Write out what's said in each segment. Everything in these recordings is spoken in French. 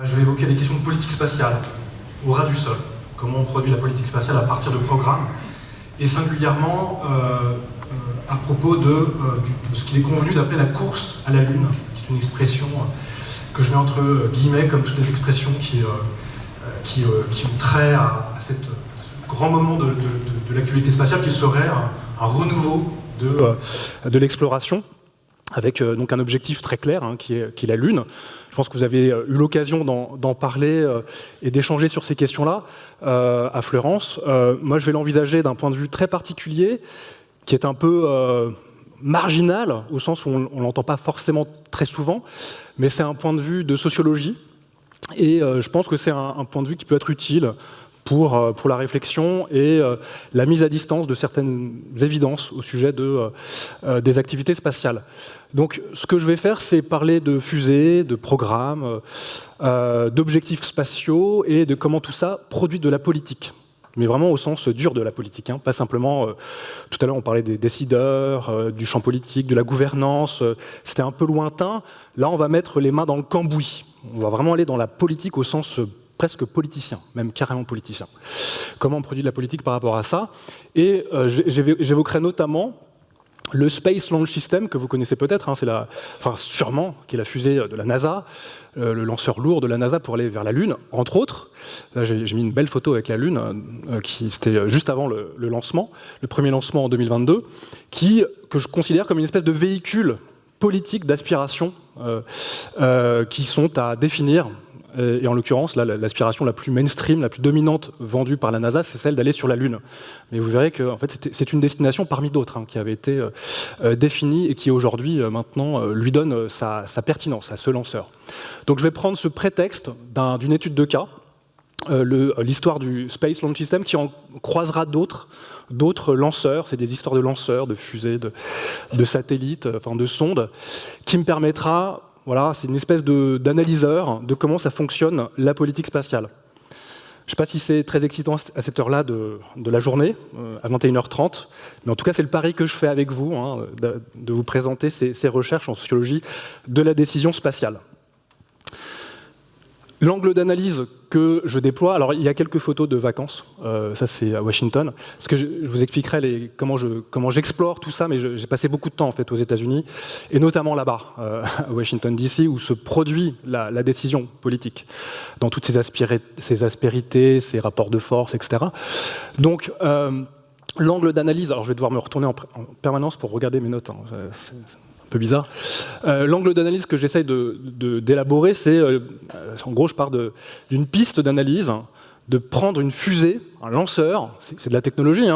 Je vais évoquer des questions de politique spatiale, au ras du sol. Comment on produit la politique spatiale à partir de programmes, et singulièrement à propos de ce qu'il est convenu d'appeler la course à la Lune, qui est une expression que je mets entre guillemets, comme toutes les expressions qui ont trait à ce grand moment de l'actualité spatiale, qui serait un renouveau de l'exploration, avec donc un objectif très clair, qui est la Lune. Je pense que vous avez eu l'occasion d'en parler et d'échanger sur ces questions-là à Fleurance. Moi, je vais l'envisager d'un point de vue très particulier, qui est un peu marginal, au sens où on ne l'entend pas forcément très souvent, mais c'est un point de vue de sociologie, et je pense que c'est un point de vue qui peut être utile pour la réflexion et la mise à distance de certaines évidences au sujet des activités spatiales. Donc ce que je vais faire, c'est parler de fusées, de programmes, d'objectifs spatiaux et de comment tout ça produit de la politique. Mais vraiment au sens dur de la politique, pas simplement, tout à l'heure on parlait des décideurs, du champ politique, de la gouvernance, c'était un peu lointain. Là on va mettre les mains dans le cambouis, on va vraiment aller dans la politique au sens presque politicien, même carrément politicien. Comment on produit de la politique par rapport à ça? Et j'évoquerai notamment le Space Launch System, que vous connaissez peut-être, sûrement, qui est la fusée de la NASA, le lanceur lourd de la NASA pour aller vers la Lune, entre autres. Là, j'ai mis une belle photo avec la Lune, c'était juste avant le lancement, le premier lancement en 2022, que je considère comme une espèce de véhicule politique d'aspiration qui sont à définir. Et en l'occurrence, l'aspiration la plus mainstream, la plus dominante vendue par la NASA, c'est celle d'aller sur la Lune. Mais vous verrez que en fait, c'est une destination parmi d'autres qui avait été définie et qui aujourd'hui, maintenant, lui donne sa pertinence à ce lanceur. Donc je vais prendre ce prétexte d'une étude de cas, l'histoire du Space Launch System, qui en croisera d'autres lanceurs, c'est des histoires de lanceurs, de fusées, de satellites, de sondes, qui me permettra... Voilà, c'est une espèce d'analyseur de comment ça fonctionne la politique spatiale. Je ne sais pas si c'est très excitant à cette heure-là de la journée, à 21h30, mais en tout cas c'est le pari que je fais avec vous, de vous présenter ces recherches en sociologie de la décision spatiale. L'angle d'analyse que je déploie, alors il y a quelques photos de vacances, ça c'est à Washington, parce que je vous expliquerai comment j'explore tout ça, mais j'ai passé beaucoup de temps en fait aux États-Unis, et notamment là-bas, à Washington DC, où se produit la décision politique, dans toutes ses aspérités, ses rapports de force, etc. Donc, l'angle d'analyse, alors je vais devoir me retourner en permanence pour regarder mes notes, c'est un peu bizarre. L'angle d'analyse que j'essaye d'élaborer, c'est, en gros, je pars d'une piste d'analyse, de prendre une fusée, un lanceur, c'est de la technologie,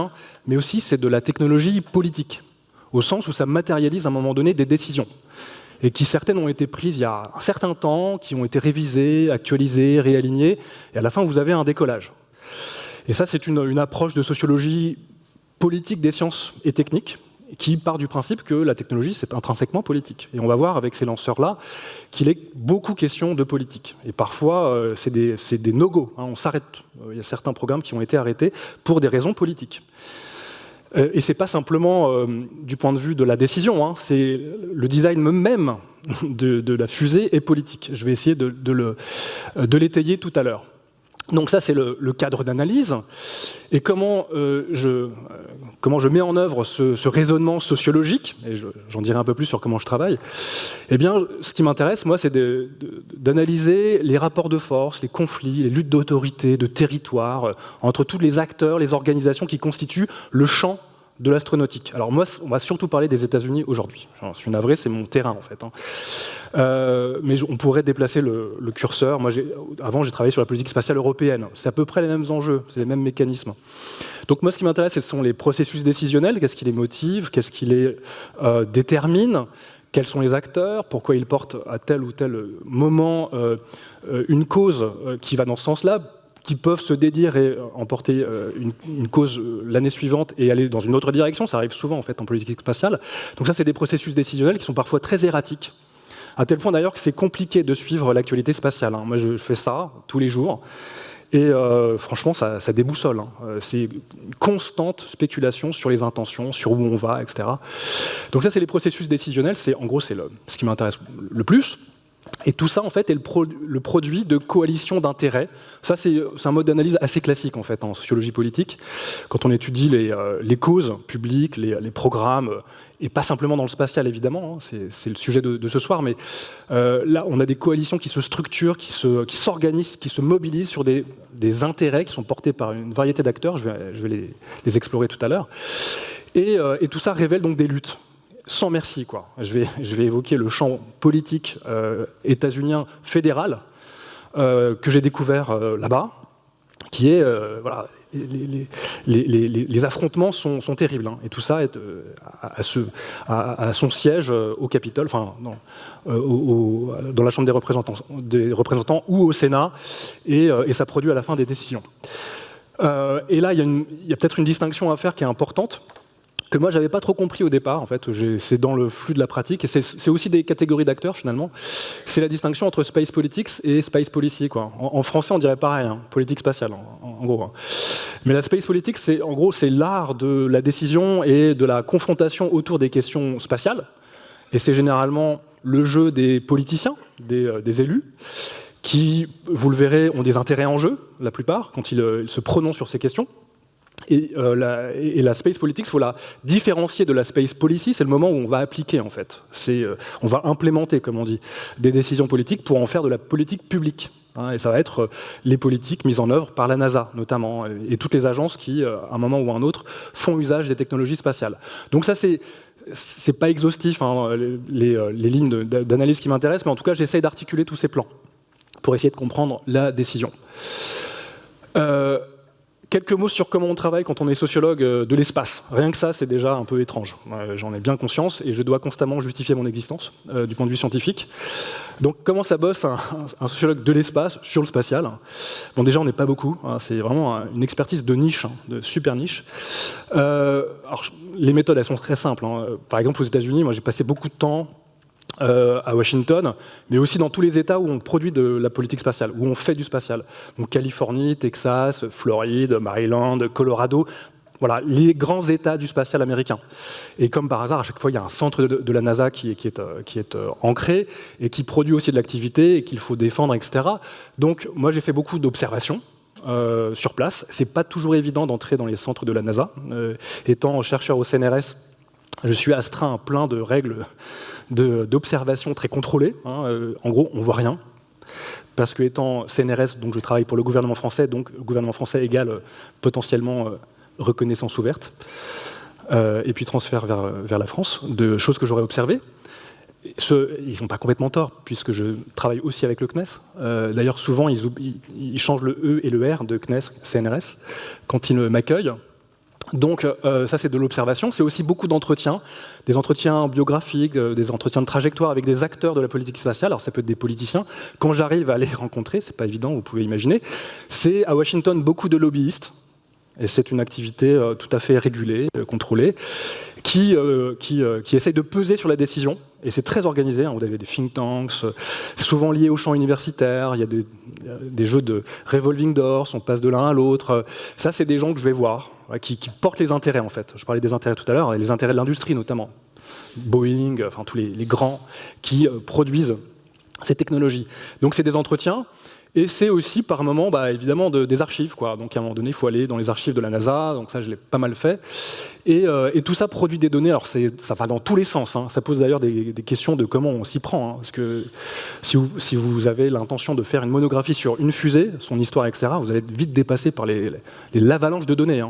mais aussi c'est de la technologie politique, au sens où ça matérialise à un moment donné des décisions, et qui certaines ont été prises il y a un certain temps, qui ont été révisées, actualisées, réalignées, et à la fin vous avez un décollage. Et ça c'est une approche de sociologie politique des sciences et techniques, qui part du principe que la technologie, c'est intrinsèquement politique. Et on va voir avec ces lanceurs-là qu'il est beaucoup question de politique. Et parfois, c'est des no-go, on s'arrête. Il y a certains programmes qui ont été arrêtés pour des raisons politiques. Et ce n'est pas simplement du point de vue de la décision, c'est le design même de la fusée est politique. Je vais essayer de l'étayer tout à l'heure. Donc ça, c'est le cadre d'analyse. Et comment je mets en œuvre ce raisonnement sociologique, et j'en dirai un peu plus sur comment je travaille. Eh bien, ce qui m'intéresse, moi, c'est d'analyser les rapports de force, les conflits, les luttes d'autorité, de territoire, entre tous les acteurs, les organisations qui constituent le champ de l'astronautique. Alors moi, on va surtout parler des États-Unis aujourd'hui. J'en suis navré, c'est mon terrain en fait. Mais on pourrait déplacer le curseur. Moi, avant, j'ai travaillé sur la politique spatiale européenne. C'est à peu près les mêmes enjeux, c'est les mêmes mécanismes. Donc moi, ce qui m'intéresse, ce sont les processus décisionnels. Qu'est-ce qui les motive? Qu'est-ce qui les détermine? Quels sont les acteurs? Pourquoi ils portent à tel ou tel moment une cause qui va dans ce sens-là, qui peuvent se dédire et emporter une cause l'année suivante et aller dans une autre direction. Ça arrive souvent en fait en politique spatiale. Donc ça, c'est des processus décisionnels qui sont parfois très erratiques, À tel point d'ailleurs que c'est compliqué de suivre l'actualité spatiale. Moi, je fais ça tous les jours. Et franchement, ça déboussole. C'est une constante spéculation sur les intentions, sur où on va, etc. Donc ça, c'est les processus décisionnels. En gros, c'est ce qui m'intéresse le plus. Et tout ça, en fait, est le produit de coalitions d'intérêts. Ça, c'est un mode d'analyse assez classique, en fait, en sociologie politique. Quand on étudie les causes publiques, les programmes, et pas simplement dans le spatial, évidemment, c'est le sujet de ce soir, mais là, on a des coalitions qui se structurent, qui s'organisent, qui se mobilisent sur des intérêts qui sont portés par une variété d'acteurs. Je vais les explorer tout à l'heure. Et tout ça révèle donc des luttes. Sans merci, quoi. Je vais évoquer le champ politique états-unien fédéral que j'ai découvert là-bas, qui est, voilà, les affrontements sont terribles, et tout ça est à son siège au Capitole, enfin, dans la Chambre des représentants ou au Sénat, et ça produit à la fin des décisions. Et là, il y a peut-être une distinction à faire qui est importante, que moi, je n'avais pas trop compris au départ. En fait, c'est dans le flux de la pratique. Et c'est aussi des catégories d'acteurs, finalement. C'est la distinction entre space politics et space policy, quoi. En français, on dirait pareil, politique spatiale, en gros. Mais la space politics, en gros, c'est l'art de la décision et de la confrontation autour des questions spatiales. Et c'est généralement le jeu des politiciens, des élus, qui, vous le verrez, ont des intérêts en jeu, la plupart, quand ils se prononcent sur ces questions. Et la space politics, il faut la différencier de la space policy, c'est le moment où on va appliquer, en fait. On va implémenter, comme on dit, des décisions politiques pour en faire de la politique publique. Et ça va être les politiques mises en œuvre par la NASA, notamment, et toutes les agences qui, à un moment ou à un autre, font usage des technologies spatiales. Donc ça, c'est pas exhaustif, les lignes d'analyse qui m'intéressent, mais en tout cas, j'essaye d'articuler tous ces plans pour essayer de comprendre la décision. Quelques mots sur comment on travaille quand on est sociologue de l'espace. Rien que ça, c'est déjà un peu étrange. J'en ai bien conscience et je dois constamment justifier mon existence du point de vue scientifique. Donc, comment ça bosse un sociologue de l'espace sur le spatial? Bon, déjà, on n'est pas beaucoup. C'est vraiment une expertise de niche, de super niche. Alors, les méthodes, elles sont très simples. Par exemple, aux États-Unis, moi, j'ai passé beaucoup de temps à Washington, mais aussi dans tous les États où on produit de la politique spatiale, où on fait du spatial. Donc Californie, Texas, Floride, Maryland, Colorado, voilà, les grands États du spatial américain. Et comme par hasard, à chaque fois, il y a un centre de la NASA qui est ancré et qui produit aussi de l'activité et qu'il faut défendre, etc. Donc moi, j'ai fait beaucoup d'observations sur place. C'est pas toujours évident d'entrer dans les centres de la NASA. Étant chercheur au CNRS, je suis astreint à plein de règles d'observation très contrôlées. En gros, on ne voit rien. Parce que étant CNRS, donc je travaille pour le gouvernement français, donc le gouvernement français égale potentiellement reconnaissance ouverte, et puis transfert vers la France, de choses que j'aurais observées. Ils n'ont pas complètement tort, puisque je travaille aussi avec le CNES. D'ailleurs, souvent, ils changent le E et le R de CNES, CNRS, quand ils m'accueillent. Donc ça, c'est de l'observation. C'est aussi beaucoup d'entretiens, des entretiens biographiques, des entretiens de trajectoire avec des acteurs de la politique spatiale. Alors ça peut être des politiciens. Quand j'arrive à les rencontrer, c'est pas évident, vous pouvez imaginer. C'est à Washington beaucoup de lobbyistes. Et c'est une activité tout à fait régulée, contrôlée, qui essaye de peser sur la décision. Et c'est très organisé. Vous avez des think tanks, souvent liés au champ universitaire. Il y a des jeux de revolving doors, on passe de l'un à l'autre. Ça, c'est des gens que je vais voir, qui portent les intérêts, en fait. Je parlais des intérêts tout à l'heure, et les intérêts de l'industrie, notamment. Boeing, enfin tous les grands qui produisent ces technologies. Donc c'est des entretiens. Et c'est aussi par moment, évidemment, des archives, quoi. Donc à un moment donné, il faut aller dans les archives de la NASA, donc ça je l'ai pas mal fait. Et tout ça produit des données, alors ça va dans tous les sens. Ça pose d'ailleurs des questions de comment on s'y prend. Parce que si vous avez l'intention de faire une monographie sur une fusée, son histoire, etc., vous allez être vite dépassé par l'avalanche de données.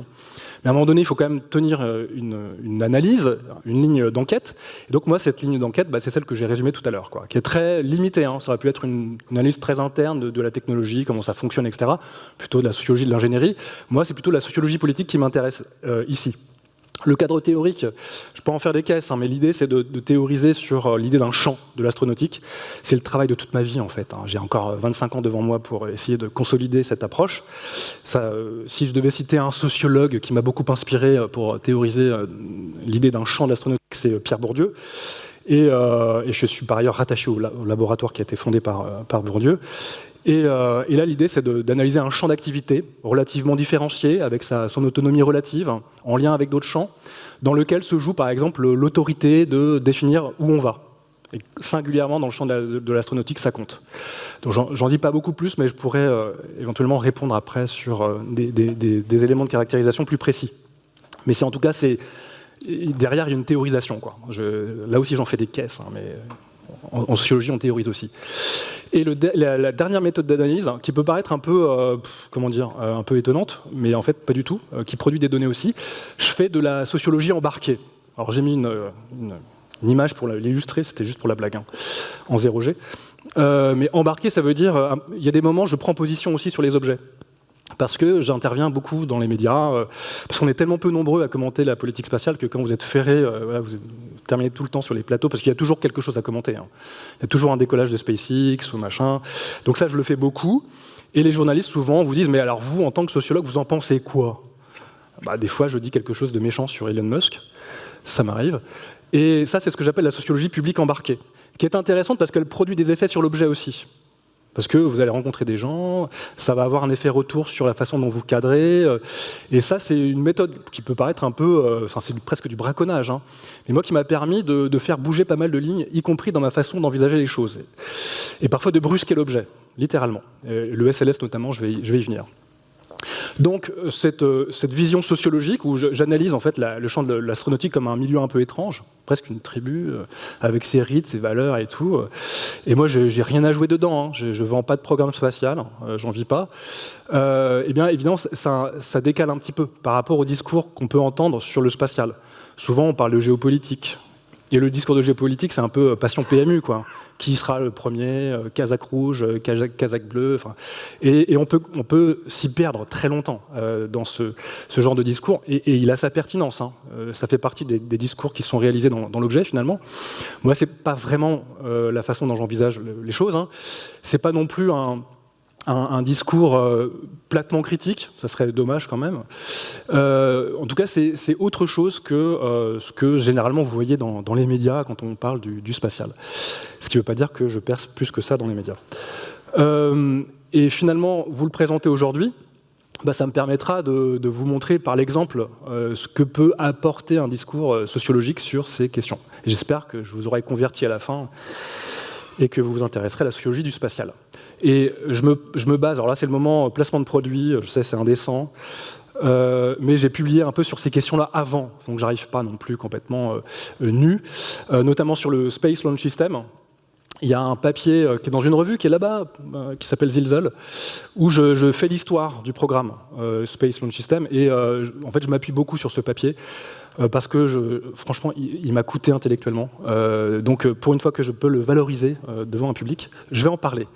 Mais à un moment donné, il faut quand même tenir une analyse, une ligne d'enquête. Et donc moi, cette ligne d'enquête, c'est celle que j'ai résumée tout à l'heure, quoi, qui est très limitée. Ça aurait pu être une analyse très interne de la technologie, comment ça fonctionne, etc. Plutôt de la sociologie de l'ingénierie. Moi, c'est plutôt la sociologie politique qui m'intéresse ici. Le cadre théorique, je peux en faire des caisses, mais l'idée, c'est de théoriser sur l'idée d'un champ de l'astronautique. C'est le travail de toute ma vie, en fait. J'ai encore 25 ans devant moi pour essayer de consolider cette approche. Si je devais citer un sociologue qui m'a beaucoup inspiré pour théoriser l'idée d'un champ de l'astronautique, c'est Pierre Bourdieu. Et je suis par ailleurs rattaché au laboratoire qui a été fondé par Bourdieu. Et là, l'idée, c'est d'analyser un champ d'activité relativement différencié, avec son autonomie relative, en lien avec d'autres champs, dans lequel se joue, par exemple, l'autorité de définir où on va. Et singulièrement, dans le champ de l'astronautique, ça compte. Donc, j'en dis pas beaucoup plus, mais je pourrais éventuellement répondre après sur des éléments de caractérisation plus précis. Mais en tout cas, derrière, il y a une théorisation, quoi. Là aussi, j'en fais des caisses, hein, mais en sociologie, on théorise aussi. Et la dernière méthode d'analyse, qui peut paraître un peu, un peu étonnante, mais en fait pas du tout, qui produit des données aussi, je fais de la sociologie embarquée. Alors j'ai mis une image pour l'illustrer, c'était juste pour la blague, hein, en 0G. Mais embarqué, ça veut dire, il y a des moments, je prends position aussi sur les objets. Parce que j'interviens beaucoup dans les médias, parce qu'on est tellement peu nombreux à commenter la politique spatiale que quand vous êtes ferré, vous terminez tout le temps sur les plateaux, parce qu'il y a toujours quelque chose à commenter. Hein. Il y a toujours un décollage de SpaceX ou machin. Donc ça, je le fais beaucoup. Et les journalistes, souvent, vous disent « Mais alors vous, en tant que sociologue, vous en pensez quoi ?» Des fois, je dis quelque chose de méchant sur Elon Musk. Ça m'arrive. Et ça, c'est ce que j'appelle la sociologie publique embarquée, qui est intéressante parce qu'elle produit des effets sur l'objet aussi. Parce que vous allez rencontrer des gens, ça va avoir un effet retour sur la façon dont vous cadrez. Et ça, c'est une méthode qui peut paraître un peu... c'est presque du braconnage. Hein, mais moi, qui m'a permis de faire bouger pas mal de lignes, y compris dans ma façon d'envisager les choses. Et parfois de brusquer l'objet, littéralement. Le SLS, notamment, je vais y venir. Donc, cette vision sociologique, où j'analyse en fait le champ de l'astronautique comme un milieu un peu étrange, presque une tribu, avec ses rites, ses valeurs et tout. Et moi, j'ai rien à jouer dedans. Hein. Je ne vends pas de programme spatial, j'en vis pas. Eh bien, évidemment, ça décale un petit peu par rapport au discours qu'on peut entendre sur le spatial. Souvent, on parle de géopolitique. Et le discours de géopolitique, c'est un peu passion PMU, quoi. Qui sera le premier, Kazakh rouge, Kazakh bleu. Et on peut s'y perdre très longtemps dans ce genre de discours. Et il a sa pertinence. Hein. Ça fait partie des discours qui sont réalisés dans l'objet, finalement. Moi, c'est pas vraiment la façon dont j'envisage les choses. Hein. C'est pas non plus un discours platement critique, ça serait dommage quand même. En tout cas, c'est autre chose que ce que généralement vous voyez dans les médias quand on parle du spatial. Ce qui ne veut pas dire que je perce plus que ça dans les médias. Et finalement, vous le présenter aujourd'hui, ça me permettra de vous montrer par l'exemple ce que peut apporter un discours sociologique sur ces questions. J'espère que je vous aurai converti à la fin et que vous vous intéresserez à la sociologie du spatial. Et je me base, alors là c'est le moment placement de produit, je sais c'est indécent, mais j'ai publié un peu sur ces questions-là avant, donc j'arrive pas non plus complètement nu, notamment sur le Space Launch System. Il y a un papier qui est dans une revue qui est là-bas, qui s'appelle Zilzel, où je fais l'histoire du programme Space Launch System, et en fait je m'appuie beaucoup sur ce papier, parce que franchement il m'a coûté intellectuellement, donc pour une fois que je peux le valoriser devant un public, je vais en parler.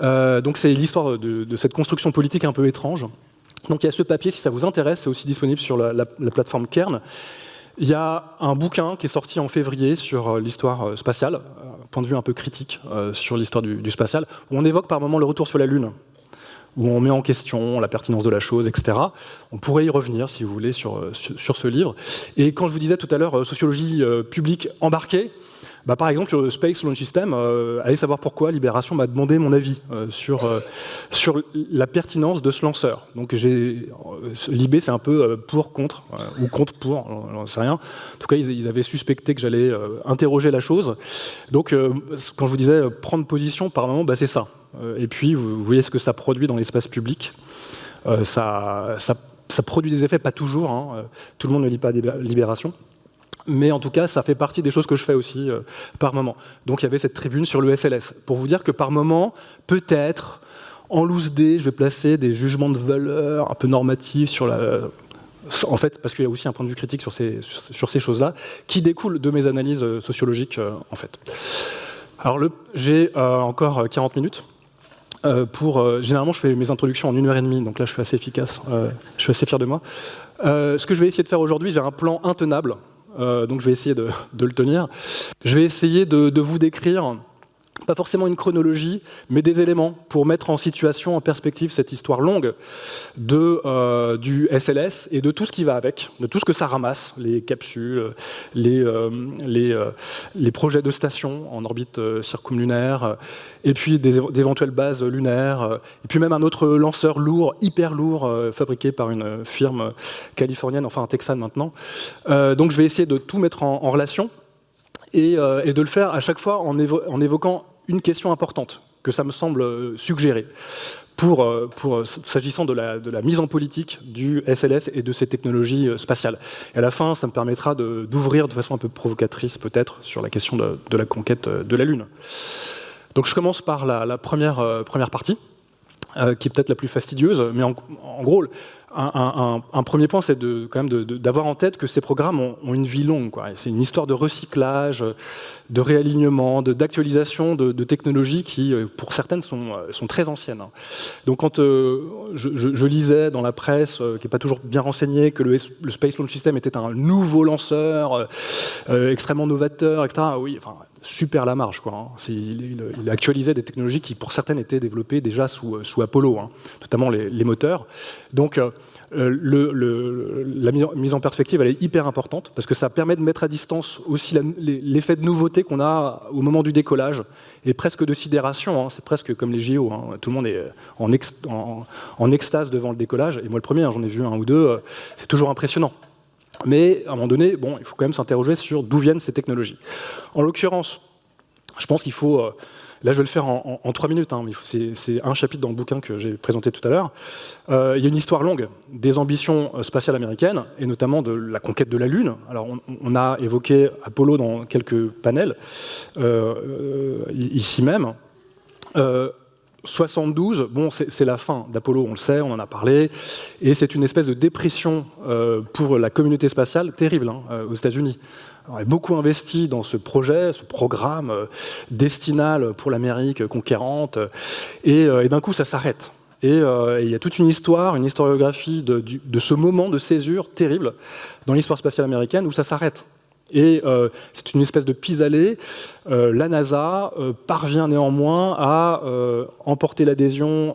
Donc c'est l'histoire de cette construction politique un peu étrange. Donc il y a ce papier, si ça vous intéresse, c'est aussi disponible sur la plateforme Kern. Il y a un bouquin qui est sorti en février sur l'histoire spatiale, point de vue un peu critique sur l'histoire du spatial, où on évoque par moments le retour sur la Lune, où on met en question la pertinence de la chose, etc. On pourrait y revenir, si vous voulez, sur ce livre. Et quand je vous disais tout à l'heure, sociologie publique embarquée, par exemple, sur le Space Launch System, allez savoir pourquoi Libération m'a demandé mon avis sur la pertinence de ce lanceur. Donc Libé, c'est un peu pour, contre, ou contre, pour, j'en sais rien. En tout cas, ils avaient suspecté que j'allais interroger la chose. Donc, quand je vous disais prendre position, par moment, c'est ça. Et puis, vous voyez ce que ça produit dans l'espace public. Ça produit des effets, pas toujours. Hein. Tout le monde ne lit pas Libération. Mais en tout cas, ça fait partie des choses que je fais aussi par moment. Donc il y avait cette tribune sur le SLS, pour vous dire que par moment, peut-être, en loose dé, je vais placer des jugements de valeur un peu normatifs sur en fait, parce qu'il y a aussi un point de vue critique sur ces choses-là, qui découlent de mes analyses sociologiques, en fait. Alors j'ai encore 40 minutes. Généralement, je fais mes introductions en 1h30, donc là, je suis assez efficace. Je suis assez fier de moi. Ce que je vais essayer de faire aujourd'hui, j'ai un plan intenable. Donc je vais essayer de le tenir. Je vais essayer de vous décrire pas forcément une chronologie, mais des éléments pour mettre en situation, en perspective, cette histoire longue du SLS et de tout ce qui va avec, de tout ce que ça ramasse, les capsules, les projets de stations en orbite circumlunaire, et puis d'éventuelles bases lunaires, et puis même un autre lanceur lourd, hyper lourd, fabriqué par une firme californienne, enfin un Texan maintenant. Donc je vais essayer de tout mettre en relation, et de le faire à chaque fois en évoquant une question importante que ça me semble suggérer s'agissant de la mise en politique du SLS et de ces technologies spatiales. Et à la fin, ça me permettra d'ouvrir de façon un peu provocatrice peut-être sur la question de la conquête de la Lune. Donc je commence par la première partie, qui est peut-être la plus fastidieuse, mais en gros, un premier point, c'est quand même d'avoir en tête que ces programmes ont une vie longue, quoi. C'est une histoire de recyclage, de réalignement, d'actualisation de technologies qui, pour certaines, sont très anciennes. Donc quand je lisais dans la presse, qui n'est pas toujours bien renseignée, que le Space Launch System était un nouveau lanceur, extrêmement novateur, etc., oui, enfin, super la marge, quoi, hein. Il actualisait des technologies qui, pour certaines, étaient développées déjà sous Apollo, hein, notamment les moteurs. Donc, la mise en perspective, elle est hyper importante, parce que ça permet de mettre à distance aussi l'effet de nouveauté qu'on a au moment du décollage, et presque de sidération, hein. C'est presque comme les JO, hein. Tout le monde est en extase devant le décollage, et moi le premier, hein, j'en ai vu un ou deux, c'est toujours impressionnant. Mais à un moment donné, bon, il faut quand même s'interroger sur d'où viennent ces technologies. En l'occurrence, je pense qu'il faut... Là, je vais le faire en 3 minutes, hein, c'est un chapitre dans le bouquin que j'ai présenté tout à l'heure. Il y a une histoire longue des ambitions spatiales américaines, et notamment de la conquête de la Lune. Alors, on a évoqué Apollo dans quelques panels, ici même. 72, bon, c'est la fin d'Apollo, on le sait, on en a parlé, et c'est une espèce de dépression pour la communauté spatiale terrible, hein, aux États-Unis. On a beaucoup investi dans ce projet, ce programme destinal pour l'Amérique conquérante, et d'un coup ça s'arrête. Et il y a toute une histoire, une historiographie de ce moment de césure terrible dans l'histoire spatiale américaine où ça s'arrête. Et c'est une espèce de pis-aller. La NASA parvient néanmoins à emporter l'adhésion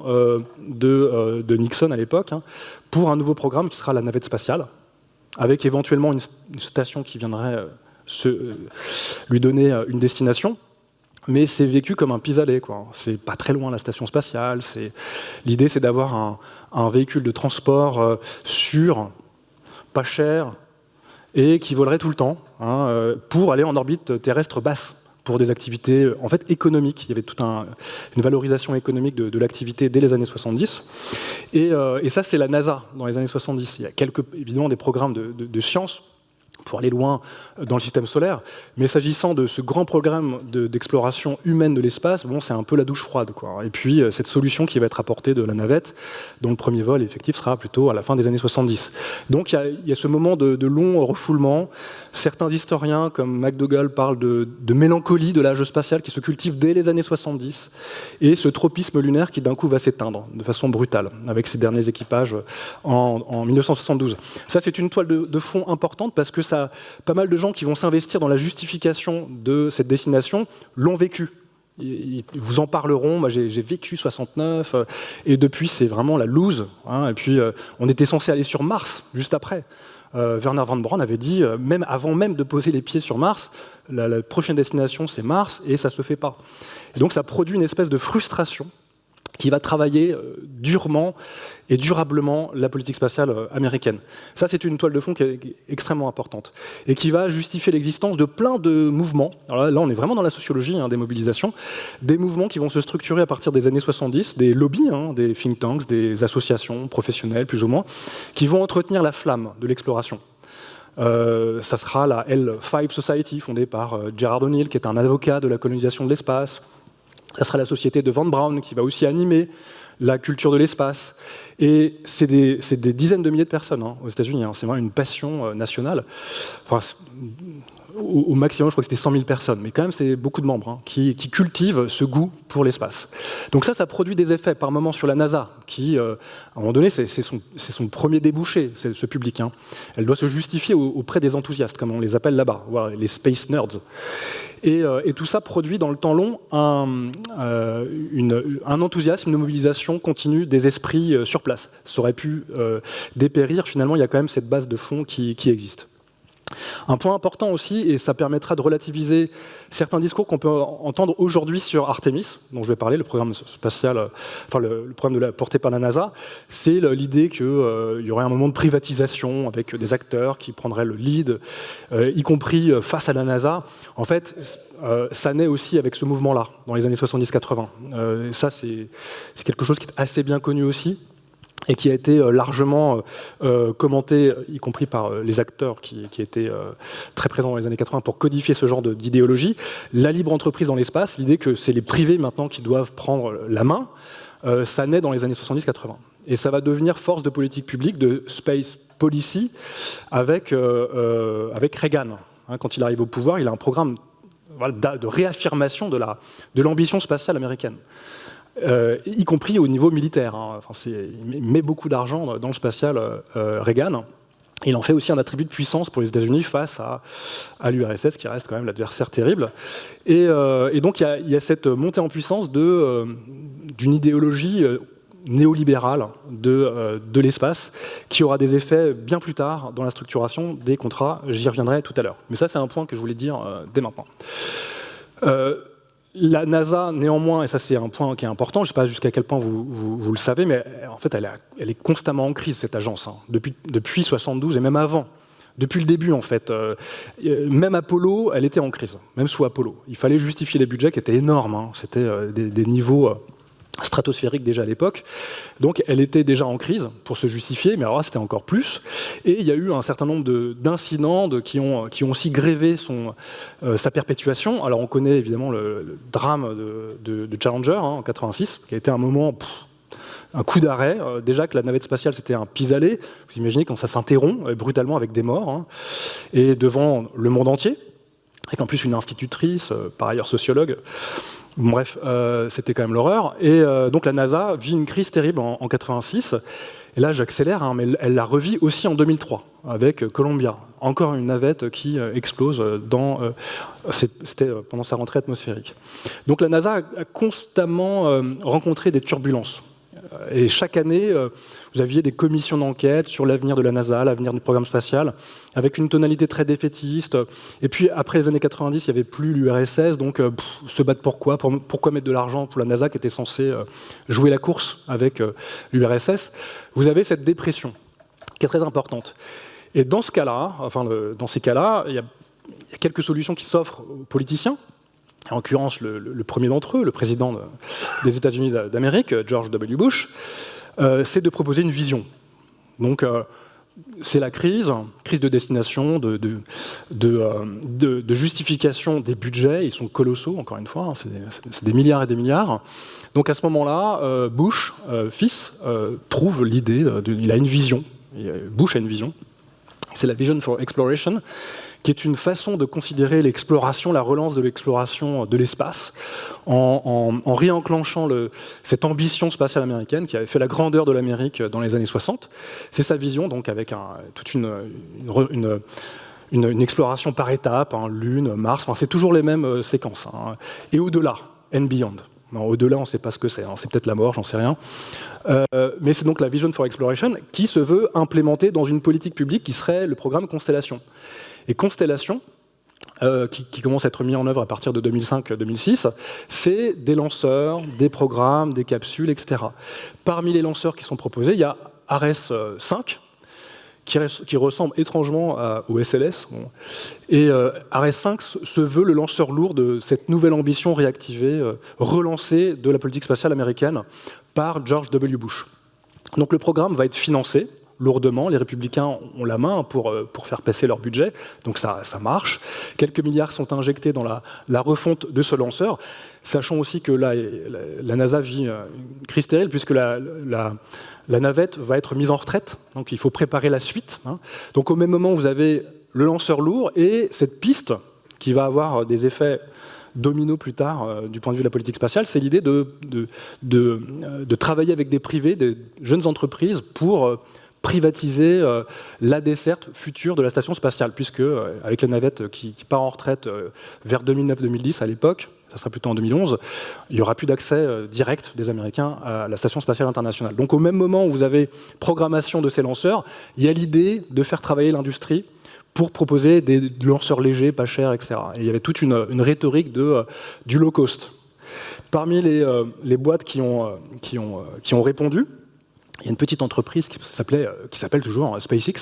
de Nixon à l'époque, hein, pour un nouveau programme qui sera la navette spatiale, avec éventuellement une station qui viendrait lui donner une destination. Mais c'est vécu comme un pis-aller, quoi. C'est pas très loin la station spatiale. L'idée, c'est d'avoir un véhicule de transport sûr, pas cher, et qui volerait tout le temps, hein, pour aller en orbite terrestre basse, pour des activités en fait économiques. Il y avait toute une valorisation économique de l'activité dès les années 70. Et ça, c'est la NASA dans les années 70. Il y a évidemment des programmes de sciences pour aller loin dans le système solaire, mais s'agissant de ce grand programme d'exploration humaine de l'espace, bon, c'est un peu la douche froide, quoi. Et puis cette solution qui va être apportée de la navette, dont le premier vol effectif sera plutôt à la fin des années 70. Donc il y a ce moment de long refoulement. Certains historiens, comme McDougall, parlent de mélancolie de l'âge spatial qui se cultive dès les années 70, et ce tropisme lunaire qui d'un coup va s'éteindre de façon brutale, avec ces derniers équipages en 1972. Ça, c'est une toile de fond importante, parce que pas mal de gens qui vont s'investir dans la justification de cette destination l'ont vécu. Ils vous en parleront. Moi, j'ai vécu 69, et depuis, c'est vraiment la loose, hein. Et puis, on était censé aller sur Mars juste après. Wernher von Braun avait dit, même avant même de poser les pieds sur Mars, la prochaine destination, c'est Mars, et ça ne se fait pas. Et donc, ça produit une espèce de frustration qui va travailler durement et durablement la politique spatiale américaine. Ça, c'est une toile de fond qui est extrêmement importante, et qui va justifier l'existence de plein de mouvements. Alors là, on est vraiment dans la sociologie, hein, des mobilisations, des mouvements qui vont se structurer à partir des années 70, des lobbies, hein, des think tanks, des associations professionnelles, plus ou moins, qui vont entretenir la flamme de l'exploration. Ça sera la L5 Society, fondée par Gerard O'Neill, qui est un avocat de la colonisation de l'espace. Ça sera la société de Von Braun qui va aussi animer la culture de l'espace. Et c'est des dizaines de milliers de personnes, hein, aux États-Unis. Hein. C'est vraiment une passion nationale. Enfin, au maximum, je crois que c'était 100 000 personnes. Mais quand même, c'est beaucoup de membres, hein, qui cultivent ce goût pour l'espace. Donc ça produit des effets par moment sur la NASA, qui, à un moment donné, c'est son premier débouché, ce public, hein. Elle doit se justifier auprès des enthousiastes, comme on les appelle là-bas, voilà, les space nerds. Et tout ça produit dans le temps long un enthousiasme, une mobilisation continue des esprits sur place. Ça aurait pu dépérir, finalement, il y a quand même cette base de fond qui existe. Un point important aussi, et ça permettra de relativiser certains discours qu'on peut entendre aujourd'hui sur Artemis, dont je vais parler, le programme spatial, enfin le programme porté par la NASA, c'est l'idée qu'il y aurait un moment de privatisation avec des acteurs qui prendraient le lead, y compris face à la NASA. En fait, ça naît aussi avec ce mouvement-là, dans les années 70-80. Ça, c'est quelque chose qui est assez bien connu aussi, et qui a été largement commenté, y compris par les acteurs qui étaient très présents dans les années 80 pour codifier ce genre d'idéologie. La libre entreprise dans l'espace, l'idée que c'est les privés maintenant qui doivent prendre la main, ça naît dans les années 70-80. Et ça va devenir force de politique publique, de space policy, avec Reagan. Quand il arrive au pouvoir, il a un programme de réaffirmation de l'ambition spatiale américaine. Y compris au niveau militaire. Enfin, il met beaucoup d'argent dans le spatial, Reagan. Il en fait aussi un attribut de puissance pour les États-Unis face à l'URSS, qui reste quand même l'adversaire terrible. Et donc il y a cette montée en puissance d'une idéologie néolibérale de l'espace, qui aura des effets bien plus tard dans la structuration des contrats. J'y reviendrai tout à l'heure. Mais ça, c'est un point que je voulais dire dès maintenant. La NASA, néanmoins, et ça c'est un point qui est important, je ne sais pas jusqu'à quel point vous le savez, mais en fait elle est constamment en crise, cette agence, depuis 72 et même avant. Depuis le début, en fait. Même Apollo, elle était en crise, même sous Apollo. Il fallait justifier les budgets qui étaient énormes, c'était des niveaux stratosphériques déjà à l'époque. Donc elle était déjà en crise pour se justifier, mais alors là c'était encore plus. Et il y a eu un certain nombre d'incidents qui ont aussi grévé sa perpétuation. Alors on connaît évidemment le drame de Challenger en 86, qui a été un moment, un coup d'arrêt. Déjà que la navette spatiale c'était un pis-aller, vous imaginez quand ça s'interrompt brutalement avec des morts, et devant le monde entier, avec en plus une institutrice, par ailleurs sociologue. Bref, c'était quand même l'horreur. Et donc la NASA vit une crise terrible en 86. Et là, j'accélère, mais elle la revit aussi en 2003 avec Columbia. Encore une navette qui explose c'était pendant sa rentrée atmosphérique. Donc la NASA a constamment rencontré des turbulences. Et chaque année, vous aviez des commissions d'enquête sur l'avenir de la NASA, l'avenir du programme spatial, avec une tonalité très défaitiste. Et puis, après les années 90, il n'y avait plus l'URSS, donc se battre pourquoi mettre de l'argent pour la NASA qui était censée jouer la course avec l'URSS. Vous avez cette dépression qui est très importante. Et dans ce cas-là, dans ces cas-là, il y a quelques solutions qui s'offrent aux politiciens. En l'occurrence, le premier d'entre eux, le président des États-Unis d'Amérique, George W. Bush, c'est de proposer une vision. Donc, c'est la crise de destination, de justification des budgets. Ils sont colossaux, encore une fois, c'est des milliards et des milliards. Donc, à ce moment-là, Bush, fils, trouve l'idée, il a une vision. Bush a une vision. C'est la Vision for Exploration, qui est une façon de considérer l'exploration, la relance de l'exploration de l'espace, en réenclenchant cette ambition spatiale américaine qui avait fait la grandeur de l'Amérique dans les années 60. C'est sa vision, donc avec toute une exploration par étapes, Lune, Mars, c'est toujours les mêmes séquences. Et au-delà, and beyond. Non, au-delà, on ne sait pas ce que c'est. C'est peut-être la mort, j'en sais rien. Mais c'est donc la Vision for Exploration qui se veut implémenter dans une politique publique qui serait le programme Constellation. Et Constellation, qui commence à être mis en œuvre à partir de 2005-2006, c'est des lanceurs, des programmes, des capsules, etc. Parmi les lanceurs qui sont proposés, il y a Ares 5, qui ressemble étrangement au SLS. Bon. Et Ares 5 se veut le lanceur lourd de cette nouvelle ambition réactivée, relancée de la politique spatiale américaine par George W. Bush. Donc le programme va être financé lourdement, les républicains ont la main pour faire passer leur budget, donc ça marche. Quelques milliards sont injectés dans la refonte de ce lanceur, sachant aussi que la NASA vit une crise terrible, puisque la navette va être mise en retraite, donc il faut préparer la suite. Donc au même moment, vous avez le lanceur lourd et cette piste qui va avoir des effets domino plus tard du point de vue de la politique spatiale, c'est l'idée de travailler avec des privés, des jeunes entreprises pour privatiser la desserte future de la station spatiale, puisque avec la navette qui part en retraite vers 2009-2010 à l'époque, ça sera plutôt en 2011, il n'y aura plus d'accès direct des Américains à la Station spatiale internationale. Donc au même moment où vous avez programmation de ces lanceurs, il y a l'idée de faire travailler l'industrie pour proposer des lanceurs légers, pas chers, etc. Et il y avait toute une rhétorique du low cost. Parmi les boîtes qui ont répondu, il y a une petite entreprise qui s'appelle toujours SpaceX,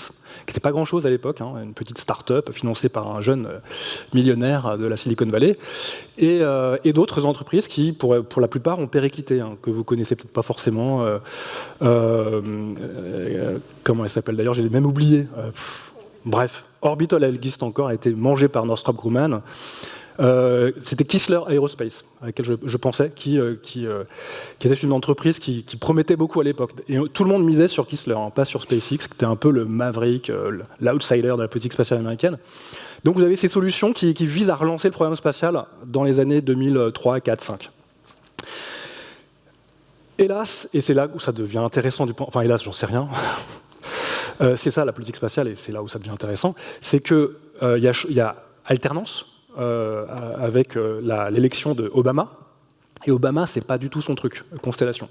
qui n'était pas grand-chose à l'époque, hein, une petite start-up financée par un jeune millionnaire de la Silicon Valley, et d'autres entreprises qui, pour la plupart, ont périclité, hein, que vous connaissez peut-être pas forcément. Comment elle s'appelle d'ailleurs, j'ai même oublié. Bref, Orbital, elle existe encore, elle a été mangée par Northrop Grumman. C'était Kistler Aerospace, à laquelle je pensais, qui était une entreprise qui promettait beaucoup à l'époque. Et tout le monde misait sur Kistler, hein, pas sur SpaceX, qui était un peu le maverick, l'outsider de la politique spatiale américaine. Donc vous avez ces solutions qui visent à relancer le programme spatial dans les années 2003, 4, 5. Hélas, et c'est là où ça devient intéressant, enfin hélas, j'en sais rien, c'est ça la politique spatiale, et c'est là où ça devient intéressant, c'est qu'il y a alternance, avec l'élection de Obama. Et Obama, c'est pas du tout son truc, constellation.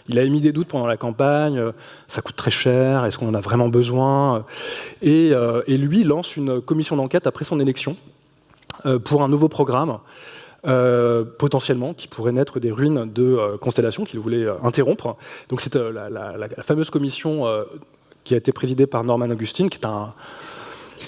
Il a émis des doutes pendant la campagne, ça coûte très cher, est-ce qu'on en a vraiment besoin, et lui lance une commission d'enquête après son élection pour un nouveau programme, potentiellement, qui pourrait naître des ruines de constellations qu'il voulait interrompre. Donc c'est la fameuse commission qui a été présidée par Norman Augustine, qui est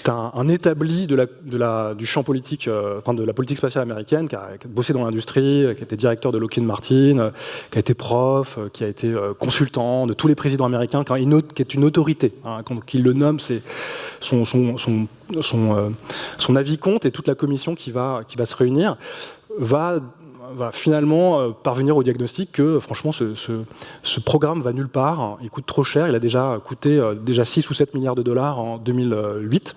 un établi du champ politique, de la politique spatiale américaine, qui a bossé dans l'industrie, qui a été directeur de Lockheed Martin, qui a été prof, qui a été consultant de tous les présidents américains, qui est une autorité. Hein, quand il le nomme, c'est son avis compte, et toute la commission qui va se réunir va finalement parvenir au diagnostic que franchement ce programme va nulle part, il coûte trop cher, il a déjà coûté 6 ou 7 milliards de dollars en 2008,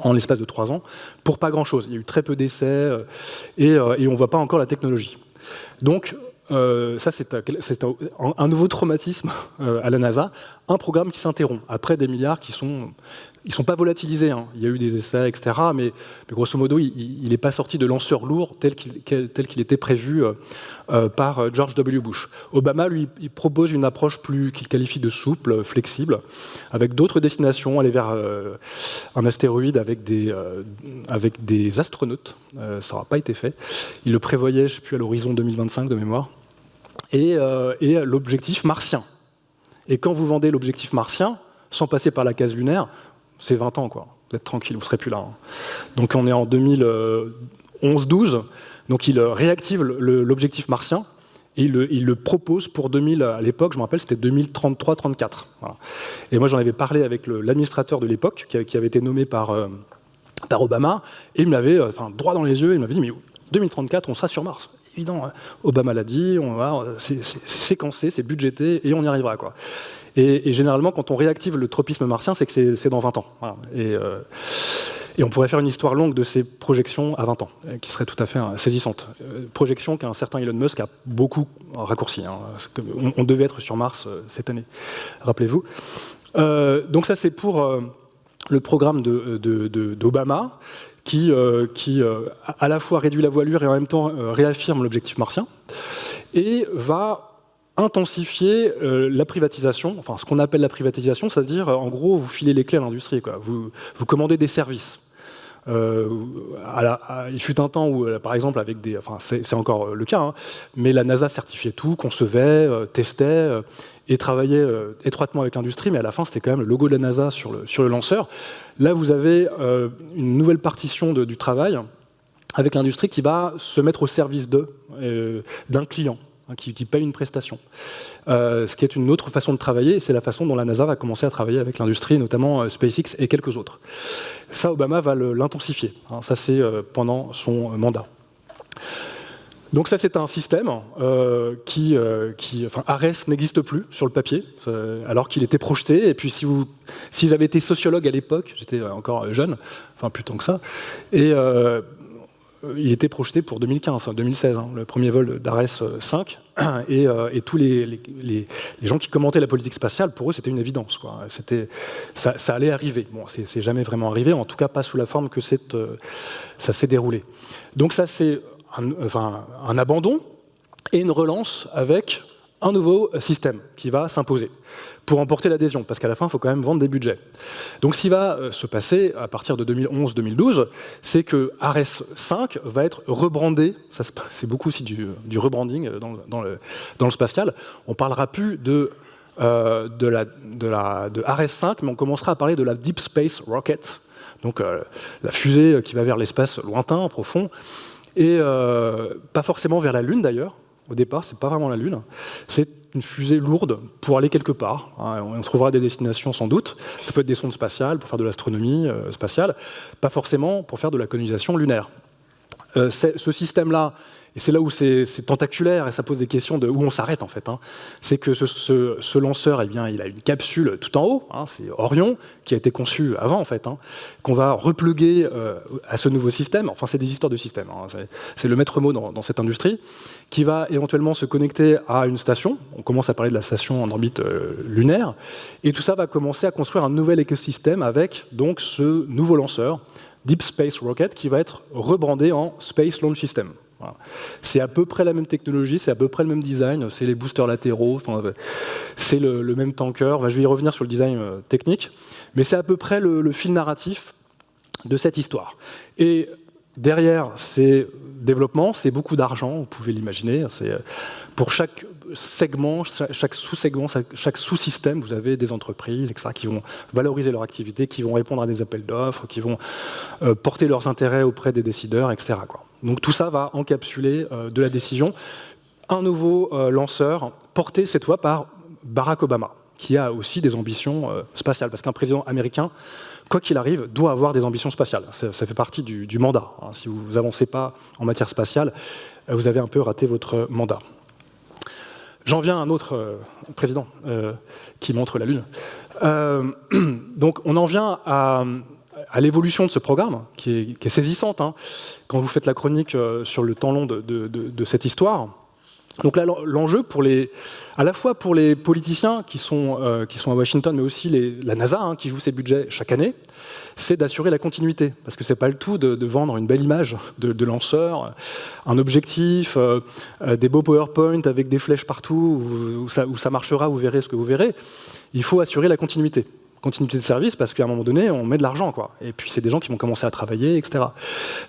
en l'espace de 3 ans, pour pas grand-chose. Il y a eu très peu d'essais et on ne voit pas encore la technologie. Donc ça c'est un nouveau traumatisme à la NASA, un programme qui s'interrompt après des milliards qui sont... Ils ne sont pas volatilisés, hein. Il y a eu des essais, etc. Mais grosso modo, il n'est pas sorti de lanceur lourd tel qu'il était prévu par George W. Bush. Obama, lui, il propose une approche qu'il qualifie de souple, flexible, avec d'autres destinations, aller vers un astéroïde avec des astronautes. Ça n'aura pas été fait. Il le prévoyait, je ne sais plus, à l'horizon 2025 de mémoire. Et l'objectif martien. Et quand vous vendez l'objectif martien, sans passer par la case lunaire, c'est 20 ans, quoi. Vous êtes tranquille, vous ne serez plus là. Hein. Donc on est en 2011-12, donc il réactive l'objectif martien, et il le propose pour 2000, à l'époque, je me rappelle, c'était 2033-34. Voilà. Et moi j'en avais parlé avec l'administrateur de l'époque, qui avait été nommé par Obama, et il me l'avait droit dans les yeux, il m'avait dit, mais 2034, on sera sur Mars. Évident, Obama l'a dit, c'est séquencé, c'est budgété, et on y arrivera, quoi. Et généralement, quand on réactive le tropisme martien, c'est que c'est dans 20 ans. Voilà. Et on pourrait faire une histoire longue de ces projections à 20 ans, qui serait tout à fait saisissante. Projection qu'un certain Elon Musk a beaucoup raccourci. Hein. On devait être sur Mars cette année, rappelez-vous. Donc ça, c'est pour le programme d'Obama, qui à la fois réduit la voilure et en même temps réaffirme l'objectif martien, et va intensifier la privatisation, enfin ce qu'on appelle la privatisation, c'est-à-dire en gros vous filez les clés à l'industrie, quoi. Vous commandez des services. Il fut un temps où, par exemple, c'est encore le cas, hein, mais la NASA certifiait tout, concevait, testait et travaillait étroitement avec l'industrie, mais à la fin c'était quand même le logo de la NASA sur le lanceur. Là vous avez une nouvelle partition du travail avec l'industrie qui va se mettre au service d'un client. Qui paye une prestation. Ce qui est une autre façon de travailler, et c'est la façon dont la NASA va commencer à travailler avec l'industrie, notamment SpaceX et quelques autres. Ça, Obama va l'intensifier. Hein, ça, c'est pendant son mandat. Donc ça, c'est un système Ares n'existe plus sur le papier, alors qu'il était projeté. Et puis, si j'avais été sociologue à l'époque, j'étais encore jeune, enfin plus tant que ça, et il était projeté pour 2015, 2016, hein, le premier vol d'Ares 5. et tous les gens qui commentaient la politique spatiale, pour eux, c'était une évidence, quoi. Ça allait arriver. Bon, c'est jamais vraiment arrivé, en tout cas pas sous la forme que ça s'est déroulé. Donc ça, c'est un abandon et une relance avec un nouveau système qui va s'imposer pour emporter l'adhésion, parce qu'à la fin, il faut quand même vendre des budgets. Donc ce qui va se passer à partir de 2011-2012, c'est que Ares 5 va être rebrandé, c'est beaucoup aussi du rebranding dans le spatial. On ne parlera plus de Ares 5, mais on commencera à parler de la Deep Space Rocket, donc la fusée qui va vers l'espace lointain, profond, et pas forcément vers la Lune d'ailleurs. Au départ, ce n'est pas vraiment la Lune, c'est une fusée lourde pour aller quelque part. On trouvera des destinations sans doute. Ça peut être des sondes spatiales pour faire de l'astronomie spatiale, pas forcément pour faire de la colonisation lunaire. Ce système-là, et c'est là où c'est tentaculaire et ça pose des questions de où on s'arrête en fait, c'est que ce lanceur, eh bien, il a une capsule tout en haut, c'est Orion, qui a été conçu avant en fait, qu'on va repluguer à ce nouveau système. Enfin, c'est des histoires de système, c'est le maître mot dans cette industrie, qui va éventuellement se connecter à une station. On commence à parler de la station en orbite lunaire, et tout ça va commencer à construire un nouvel écosystème avec donc ce nouveau lanceur, Deep Space Rocket, qui va être rebrandé en Space Launch System. Voilà. C'est à peu près la même technologie, c'est à peu près le même design, c'est les boosters latéraux, c'est le même tanker. Je vais y revenir sur le design technique, mais c'est à peu près le fil narratif de cette histoire. Et derrière ces développements, c'est beaucoup d'argent, vous pouvez l'imaginer. Pour chaque segment, chaque sous-segment, chaque sous-système, vous avez des entreprises, etc., qui vont valoriser leur activité, qui vont répondre à des appels d'offres, qui vont porter leurs intérêts auprès des décideurs, etc., quoi. Donc tout ça va encapsuler de la décision un nouveau lanceur, porté cette fois par Barack Obama, qui a aussi des ambitions spatiales, parce qu'un président américain, quoi qu'il arrive, doit avoir des ambitions spatiales. Ça fait partie du mandat. Si vous n'avancez pas en matière spatiale, vous avez un peu raté votre mandat. J'en viens à un autre président qui montre la Lune. Donc on en vient à l'évolution de ce programme, qui est saisissante, quand vous faites la chronique sur le temps long de cette histoire. Donc là, l'enjeu, à la fois pour les politiciens qui sont à Washington, mais aussi la NASA, qui joue ses budgets chaque année, c'est d'assurer la continuité. Parce que ce n'est pas le tout de vendre une belle image de lanceur, un objectif, des beaux PowerPoint avec des flèches partout, où ça marchera, vous verrez ce que vous verrez. Il faut assurer la continuité. Continuité de service, parce qu'à un moment donné, on met de l'argent, quoi. Et puis c'est des gens qui vont commencer à travailler, etc.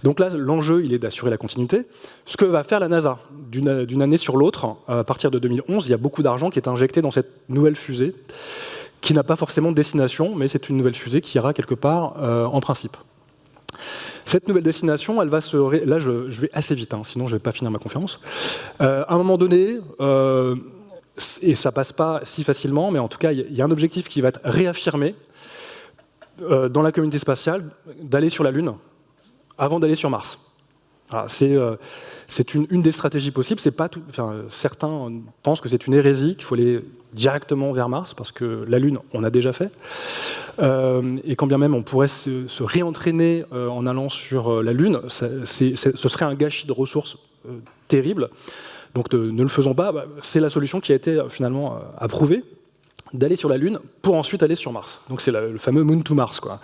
Donc là, l'enjeu, il est d'assurer la continuité. Ce que va faire la NASA, d'une année sur l'autre, à partir de 2011, il y a beaucoup d'argent qui est injecté dans cette nouvelle fusée, qui n'a pas forcément de destination, mais c'est une nouvelle fusée qui ira quelque part en principe. Cette nouvelle destination, elle va là, je vais assez vite, sinon je ne vais pas finir ma conférence. À un moment donné, et ça passe pas si facilement, mais en tout cas, il y a un objectif qui va être réaffirmé dans la communauté spatiale, d'aller sur la Lune avant d'aller sur Mars. C'est une des stratégies possibles. C'est pas tout, certains pensent que c'est une hérésie, qu'il faut aller directement vers Mars, parce que la Lune, on a déjà fait. Et quand bien même on pourrait se réentraîner en allant sur la Lune, ce serait un gâchis de ressources terrible. Donc ne le faisons pas, c'est la solution qui a été finalement approuvée, d'aller sur la Lune pour ensuite aller sur Mars. Donc c'est le fameux Moon to Mars, quoi.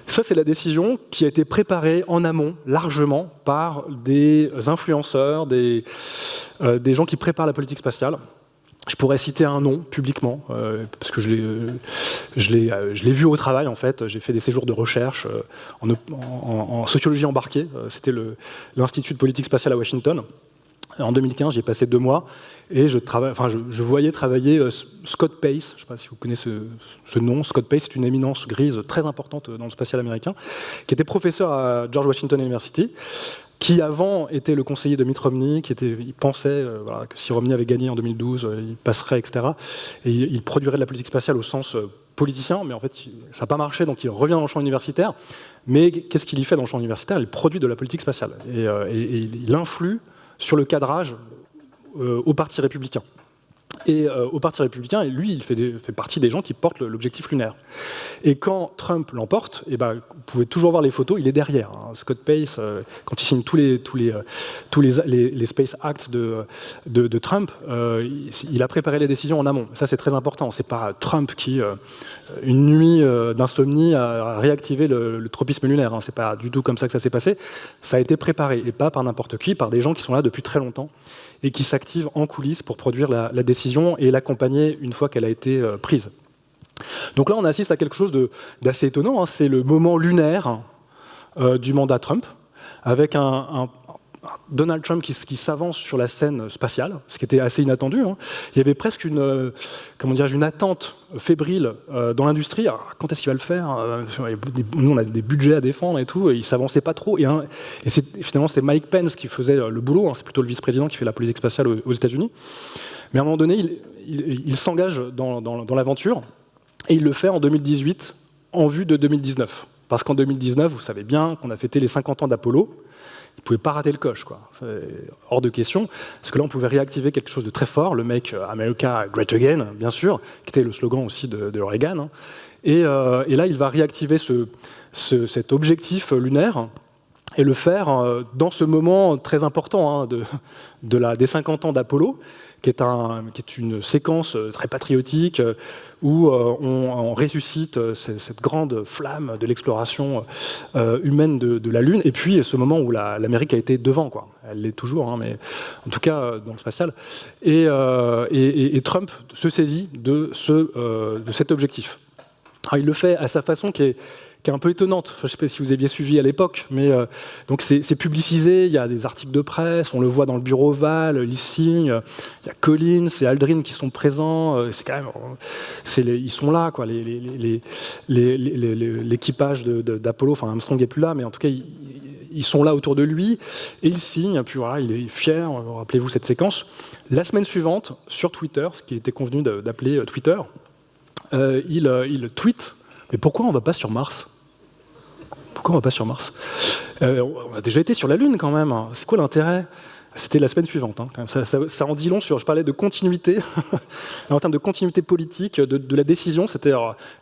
Ça, c'est la décision qui a été préparée en amont, largement, par des influenceurs, des gens qui préparent la politique spatiale. Je pourrais citer un nom publiquement, parce que je l'ai vu au travail, en fait. J'ai fait des séjours de recherche en sociologie embarquée. C'était l'Institut de politique spatiale à Washington. En 2015, j'y ai passé 2 mois et je voyais travailler Scott Pace. Je ne sais pas si vous connaissez ce nom. Scott Pace est une éminence grise très importante dans le spatial américain, qui était professeur à George Washington University, qui avant était le conseiller de Mitt Romney, il pensait que si Romney avait gagné en 2012, il passerait, etc. Et il produirait de la politique spatiale au sens politicien, mais en fait, ça n'a pas marché, donc il revient dans le champ universitaire. Mais qu'est-ce qu'il y fait dans le champ universitaire? Il produit de la politique spatiale. Et il influe sur le cadrage au Parti républicain. Et au Parti républicain, lui, il fait partie des gens qui portent l'objectif lunaire. Et quand Trump l'emporte, eh ben, vous pouvez toujours voir les photos, il est derrière. Hein. Scott Pace, quand il signe tous les Space Acts de Trump, il a préparé les décisions en amont. Ça, c'est très important. C'est pas Trump qui, une nuit d'insomnie, a réactivé le tropisme lunaire. Hein. C'est pas du tout comme ça que ça s'est passé. Ça a été préparé, et pas par n'importe qui, par des gens qui sont là depuis très longtemps et qui s'activent en coulisses pour produire la décision et l'accompagner une fois qu'elle a été prise. Donc là, on assiste à quelque chose d'assez étonnant. Hein. C'est le moment lunaire du mandat Trump, avec un Donald Trump qui s'avance sur la scène spatiale, ce qui était assez inattendu. Hein. Il y avait presque une attente fébrile dans l'industrie. Alors, quand est-ce qu'il va le faire ? Nous, on a des budgets à défendre et tout, et il ne s'avançait pas trop. Et finalement, c'était Mike Pence qui faisait le boulot. Hein. C'est plutôt le vice-président qui fait la politique spatiale aux États-Unis. Mais à un moment donné, il s'engage dans l'aventure, et il le fait en 2018, en vue de 2019. Parce qu'en 2019, vous savez bien qu'on a fêté les 50 ans d'Apollo. Il ne pouvait pas rater le coche, quoi. Hors de question, parce que là, on pouvait réactiver quelque chose de très fort, le Make America Great Again, bien sûr, qui était le slogan aussi de Reagan. Hein. Et là, il va réactiver cet objectif lunaire et le faire dans ce moment très important hein, des 50 ans d'Apollo, qui est une séquence très patriotique où on ressuscite cette grande flamme de l'exploration humaine de la Lune, et puis ce moment où l'Amérique a été devant, quoi. Elle l'est toujours, hein, mais en tout cas dans le spatial. Et Trump se saisit de cet objectif. Alors, il le fait à sa façon qui est un peu étonnante. Enfin, je ne sais pas si vous aviez suivi à l'époque, mais donc c'est publicisé, il y a des articles de presse, on le voit dans le bureau ovale, il signe, il y a Collins et Aldrin qui sont présents, c'est quand même, ils sont là, quoi, l'équipage d'Apollo, enfin Armstrong n'est plus là, mais en tout cas, ils sont là autour de lui, et il signe, puis voilà, il est fier, rappelez-vous cette séquence. La semaine suivante, sur Twitter, ce qui était convenu d'appeler Twitter, il tweet, mais pourquoi on ne va pas sur Mars ? Pourquoi on ne va pas sur Mars ? On a déjà été sur la Lune quand même. C'est quoi l'intérêt ? C'était la semaine suivante. Hein, quand même. Ça en dit long sur. Je parlais de continuité. En termes de continuité politique, de la décision,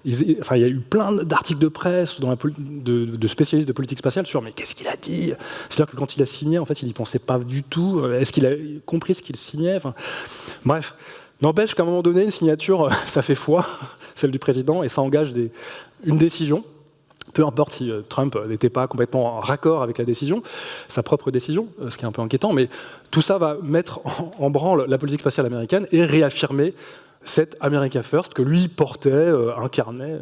il y a eu plein d'articles de presse de spécialistes de politique spatiale sur mais qu'est-ce qu'il a dit ? C'est-à-dire que quand il a signé, en fait, il n'y pensait pas du tout. Est-ce qu'il a compris ce qu'il signait ? Enfin, bref. N'empêche qu'à un moment donné, une signature, ça fait foi, celle du président, et ça engage une décision. Peu importe si Trump n'était pas complètement en raccord avec la décision, sa propre décision, ce qui est un peu inquiétant, mais tout ça va mettre en branle la politique spatiale américaine et réaffirmer cette America First que lui portait, incarnait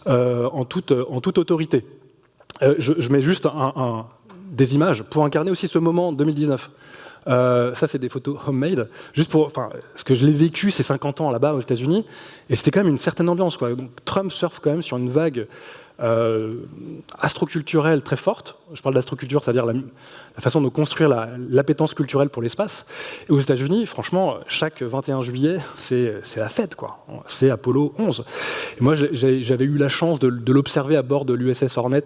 en toute autorité. Je mets juste des images pour incarner aussi ce moment 2019. Ça, c'est des photos homemade. Juste parce que je l'ai vécu ces 50 ans là-bas aux États-Unis, et c'était quand même une certaine ambiance, quoi. Donc, Trump surfe quand même sur une vague astroculturelle très forte. Je parle d'astroculture, c'est-à-dire la façon de construire l'appétence culturelle pour l'espace. Et aux États-Unis, franchement, chaque 21 juillet, c'est la fête, quoi. C'est Apollo 11. Et moi, j'avais eu la chance de l'observer à bord de l'USS Hornet,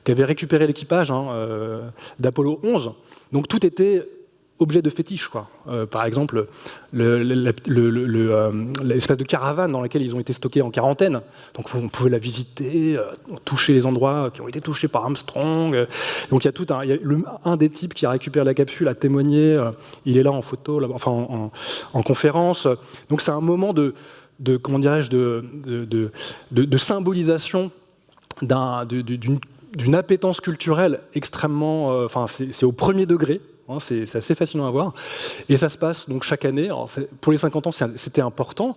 qui avait récupéré l'équipage d'Apollo 11. Donc tout était objet de fétiche, quoi. Par exemple, l'espèce de caravane dans laquelle ils ont été stockés en quarantaine. Donc on pouvait la visiter, toucher les endroits qui ont été touchés par Armstrong. Donc il y a un des types qui a récupéré la capsule a témoigné. Il est là en photo, en conférence. Donc c'est un moment de symbolisation d'une appétence culturelle extrêmement. C'est au premier degré. C'est assez fascinant à voir. Et ça se passe donc chaque année. Alors, pour les 50 ans, c'était important.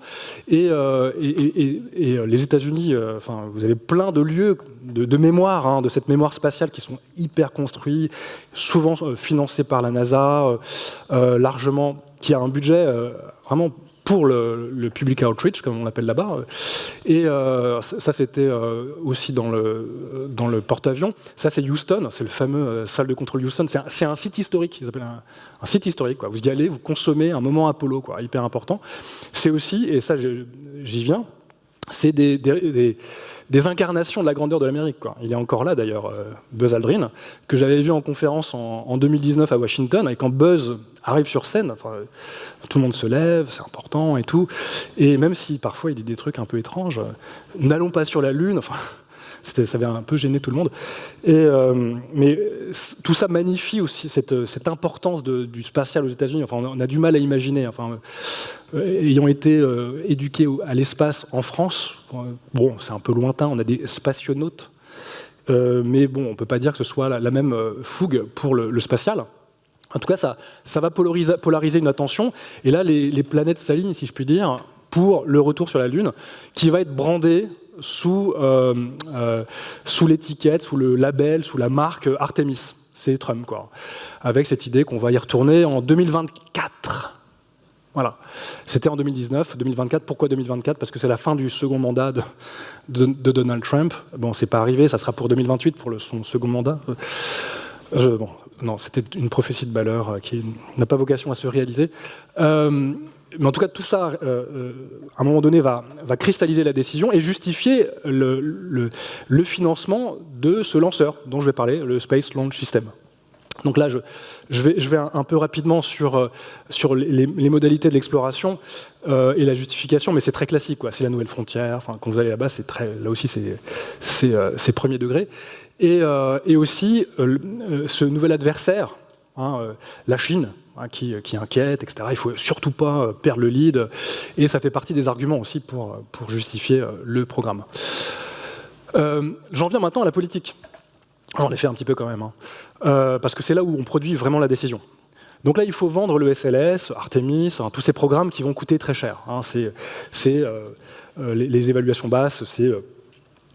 Et les États-Unis, vous avez plein de lieux de mémoire, de cette mémoire spatiale qui sont hyper construits, souvent financés par la NASA, largement, qui a un budget vraiment pour le public outreach, comme on l'appelle là-bas. Et ça, c'était aussi dans le porte-avions. Ça, c'est Houston, c'est le fameux salle de contrôle Houston. C'est un site historique, ils appellent un site historique, quoi. Vous y allez, vous consommez un moment Apollo, quoi, hyper important. C'est aussi, et ça, j'y viens, c'est des des incarnations de la grandeur de l'Amérique, quoi. Il est encore là d'ailleurs, Buzz Aldrin, que j'avais vu en conférence en 2019 à Washington, et quand Buzz arrive sur scène, enfin, tout le monde se lève, c'est important et tout, et même si parfois il dit des trucs un peu étranges, n'allons pas sur la Lune, enfin, ça avait un peu gêné tout le monde. Mais tout ça magnifie aussi cette importance du spatial aux États-Unis. Enfin, on a du mal à imaginer. Enfin, ayant été éduqué à l'espace en France, bon, c'est un peu lointain, on a des spationautes, mais bon, on ne peut pas dire que ce soit la même fougue pour le spatial. En tout cas, ça va polariser une attention. Et là, les planètes s'alignent, si je puis dire, pour le retour sur la Lune, qui va être brandé sous l'étiquette, sous le label, sous la marque Artemis. C'est Trump, quoi. Avec cette idée qu'on va y retourner en 2024. Voilà. C'était en 2019, 2024. Pourquoi 2024 ? Parce que c'est la fin du second mandat de Donald Trump. Bon, c'est pas arrivé, ça sera pour 2028, pour son second mandat. Bon, non, c'était une prophétie de malheur qui n'a pas vocation à se réaliser. Mais en tout cas, tout ça, à un moment donné, va cristalliser la décision et justifier le financement de ce lanceur dont je vais parler, le Space Launch System. Donc là, je vais un peu rapidement sur les modalités de l'exploration et la justification, mais c'est très classique, quoi. C'est la nouvelle frontière. Enfin, quand vous allez là-bas, là aussi, c'est premier degré. Et aussi ce nouvel adversaire, la Chine, qui inquiète, etc. Il ne faut surtout pas perdre le lead. Et ça fait partie des arguments aussi pour justifier le programme. J'en viens maintenant à la politique. J'en ai fait un petit peu quand même, parce que c'est là où on produit vraiment la décision. Donc là, il faut vendre le SLS, Artemis, tous ces programmes qui vont coûter très cher. Les évaluations basses,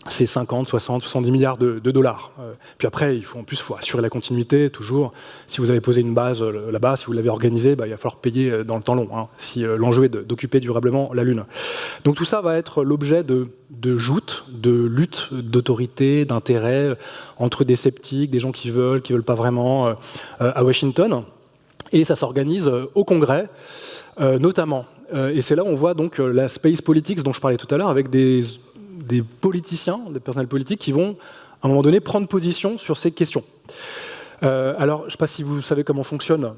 c'est 50, 60, 70 milliards de dollars. Puis après, il faut assurer la continuité, toujours. Si vous avez posé une base là-bas, si vous l'avez organisée, il va falloir payer dans le temps long, si l'enjeu est d'occuper durablement la Lune. Donc tout ça va être l'objet de joutes, de luttes d'autorité, d'intérêt, entre des sceptiques, des gens qui veulent pas vraiment, à Washington. Et ça s'organise au Congrès, notamment. Et c'est là où on voit donc la space politics dont je parlais tout à l'heure, avec des politiciens, des personnels politiques qui vont, à un moment donné, prendre position sur ces questions. Alors, je ne sais pas si vous savez comment fonctionne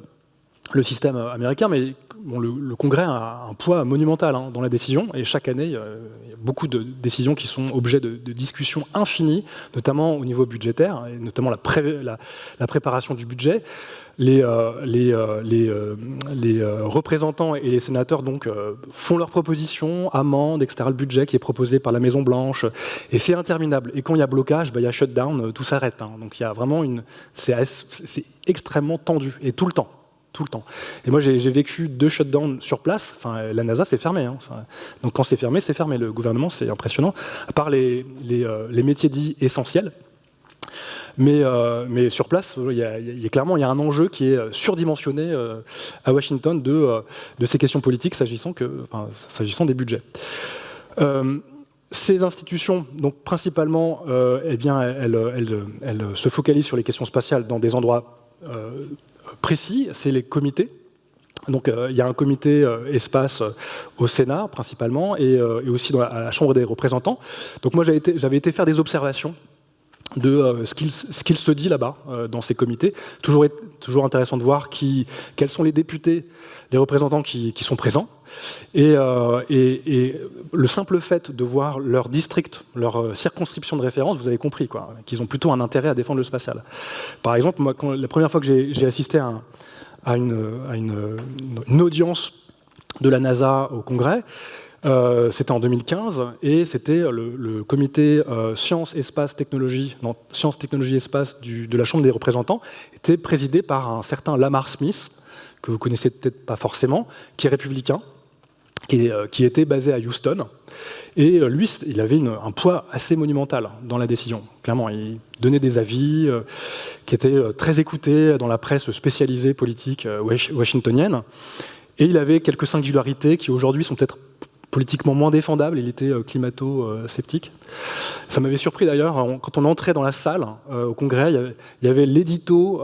le système américain, mais bon, le Congrès a un poids monumental dans la décision, et chaque année, il y a beaucoup de décisions qui sont objets de discussions infinies, notamment au niveau budgétaire, et notamment la préparation du budget. Les représentants et les sénateurs donc, font leurs propositions, amendent, etc. Le budget qui est proposé par la Maison-Blanche, et c'est interminable. Et quand il y a blocage, il y a shutdown, tout s'arrête. Donc il y a vraiment c'est extrêmement tendu, et tout le temps. Et moi, j'ai vécu 2 shutdowns sur place. Enfin, la NASA, c'est fermé. Donc quand c'est fermé, c'est fermé. Le gouvernement, c'est impressionnant. À part les métiers dits essentiels. Mais sur place, clairement, il y a un enjeu qui est surdimensionné à Washington de ces questions politiques s'agissant des budgets. Ces institutions, donc principalement, elles se focalisent sur les questions spatiales dans des endroits précis, c'est les comités. Donc il y a un comité espace au Sénat principalement et aussi à la Chambre des représentants. Donc moi j'avais été faire des observations de ce qu'il se dit là-bas dans ces comités. Toujours intéressant de voir quels sont les députés, les représentants qui sont présents. Et le simple fait de voir leur district, leur circonscription de référence, vous avez compris qu'ils ont plutôt un intérêt à défendre le spatial. Par exemple, moi, la première fois que j'ai assisté à une audience de la NASA au Congrès, c'était en 2015 et c'était le comité Sciences, Espace, Technologie, Sciences, Technologie, Espace de la Chambre des représentants était présidé par un certain Lamar Smith, que vous connaissez peut-être pas forcément, qui est républicain, qui était basé à Houston. Et lui, il avait un poids assez monumental dans la décision. Clairement, il donnait des avis qui étaient très écoutés dans la presse spécialisée politique washingtonienne. Et il avait quelques singularités qui aujourd'hui sont peut-être politiquement moins défendable, il était climato-sceptique. Ça m'avait surpris d'ailleurs, quand on entrait dans la salle au Congrès, il y avait l'édito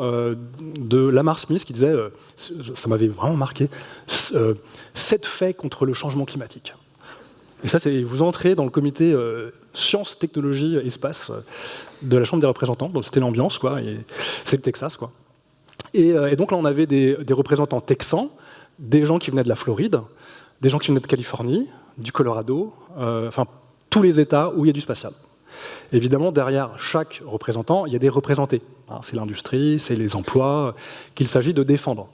de Lamar Smith qui disait, ça m'avait vraiment marqué, 7 faits contre le changement climatique. Et ça, vous entrez dans le comité sciences, technologie, espace de la Chambre des représentants. Bon, c'était l'ambiance, quoi. C'est le Texas, quoi. Et donc là, on avait des représentants texans, des gens qui venaient de la Floride, des gens qui venaient de Californie, du Colorado, enfin tous les États où il y a du spatial. Évidemment, derrière chaque représentant, il y a des représentés. C'est l'industrie, c'est les emplois qu'il s'agit de défendre.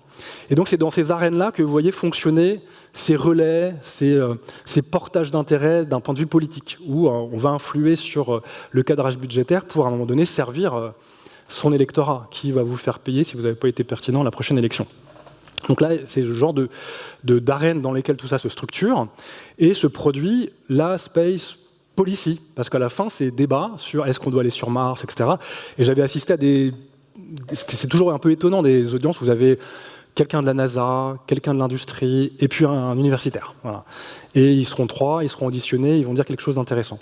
Et donc c'est dans ces arènes-là que vous voyez fonctionner ces relais, ces portages d'intérêt d'un point de vue politique, où on va influer sur le cadrage budgétaire pour, à un moment donné, servir son électorat, qui va vous faire payer si vous n'avez pas été pertinent à la prochaine élection. Donc là, c'est le genre d'arène dans lesquelles tout ça se structure, et se produit la Space Policy, parce qu'à la fin, c'est débat sur est-ce qu'on doit aller sur Mars, etc. Et j'avais assisté à c'est toujours un peu étonnant, des audiences où vous avez quelqu'un de la NASA, quelqu'un de l'industrie, et puis un universitaire. Voilà. Et ils seront trois, ils seront auditionnés, ils vont dire quelque chose d'intéressant.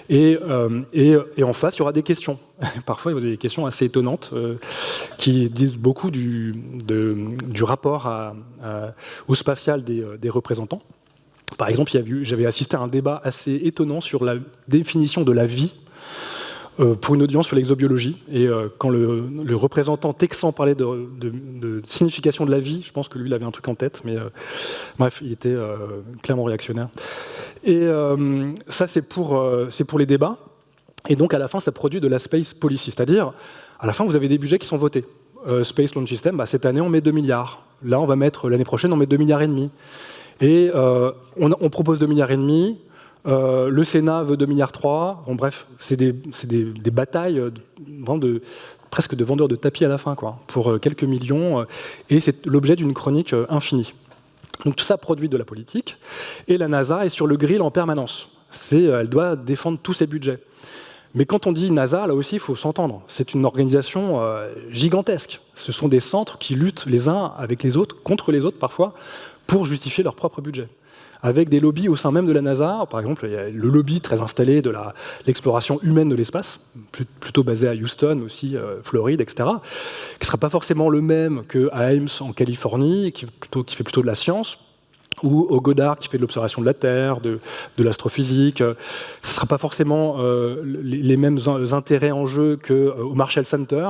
Et en face, il y aura des questions. Parfois, il y a des questions assez étonnantes qui disent beaucoup du rapport au spatial des représentants. Par exemple, j'avais assisté à un débat assez étonnant sur la définition de la vie pour une audience sur l'exobiologie. Et quand le représentant texan parlait de signification de la vie, je pense que lui, il avait un truc en tête, mais bref, il était clairement réactionnaire. Et ça, c'est pour les débats. Et donc, à la fin, ça produit de la Space Policy, c'est-à-dire, à la fin, vous avez des budgets qui sont votés. Space Launch System, cette année, on met 2 milliards. Là, on va mettre, l'année prochaine, on met 2,5 milliards. Et on propose 2,5 milliards. Le Sénat veut 2,3 milliards. Bon, bref, c'est des batailles presque de vendeurs de tapis à la fin, quoi, pour quelques millions. Et c'est l'objet d'une chronique infinie. Donc tout ça produit de la politique. Et la NASA est sur le grill en permanence. Elle doit défendre tous ses budgets. Mais quand on dit NASA, là aussi, il faut s'entendre. C'est une organisation gigantesque. Ce sont des centres qui luttent les uns avec les autres, contre les autres parfois, pour justifier leur propre budget. Avec des lobbies au sein même de la NASA. Par exemple, il y a le lobby très installé de l'exploration humaine de l'espace, plutôt basé à Houston, mais aussi Floride, etc., qui ne sera pas forcément le même qu'à Ames en Californie, qui fait plutôt de la science, ou au Goddard qui fait de l'observation de la Terre, de l'astrophysique. Ce ne sera pas forcément les mêmes intérêts en jeu qu'au Marshall Center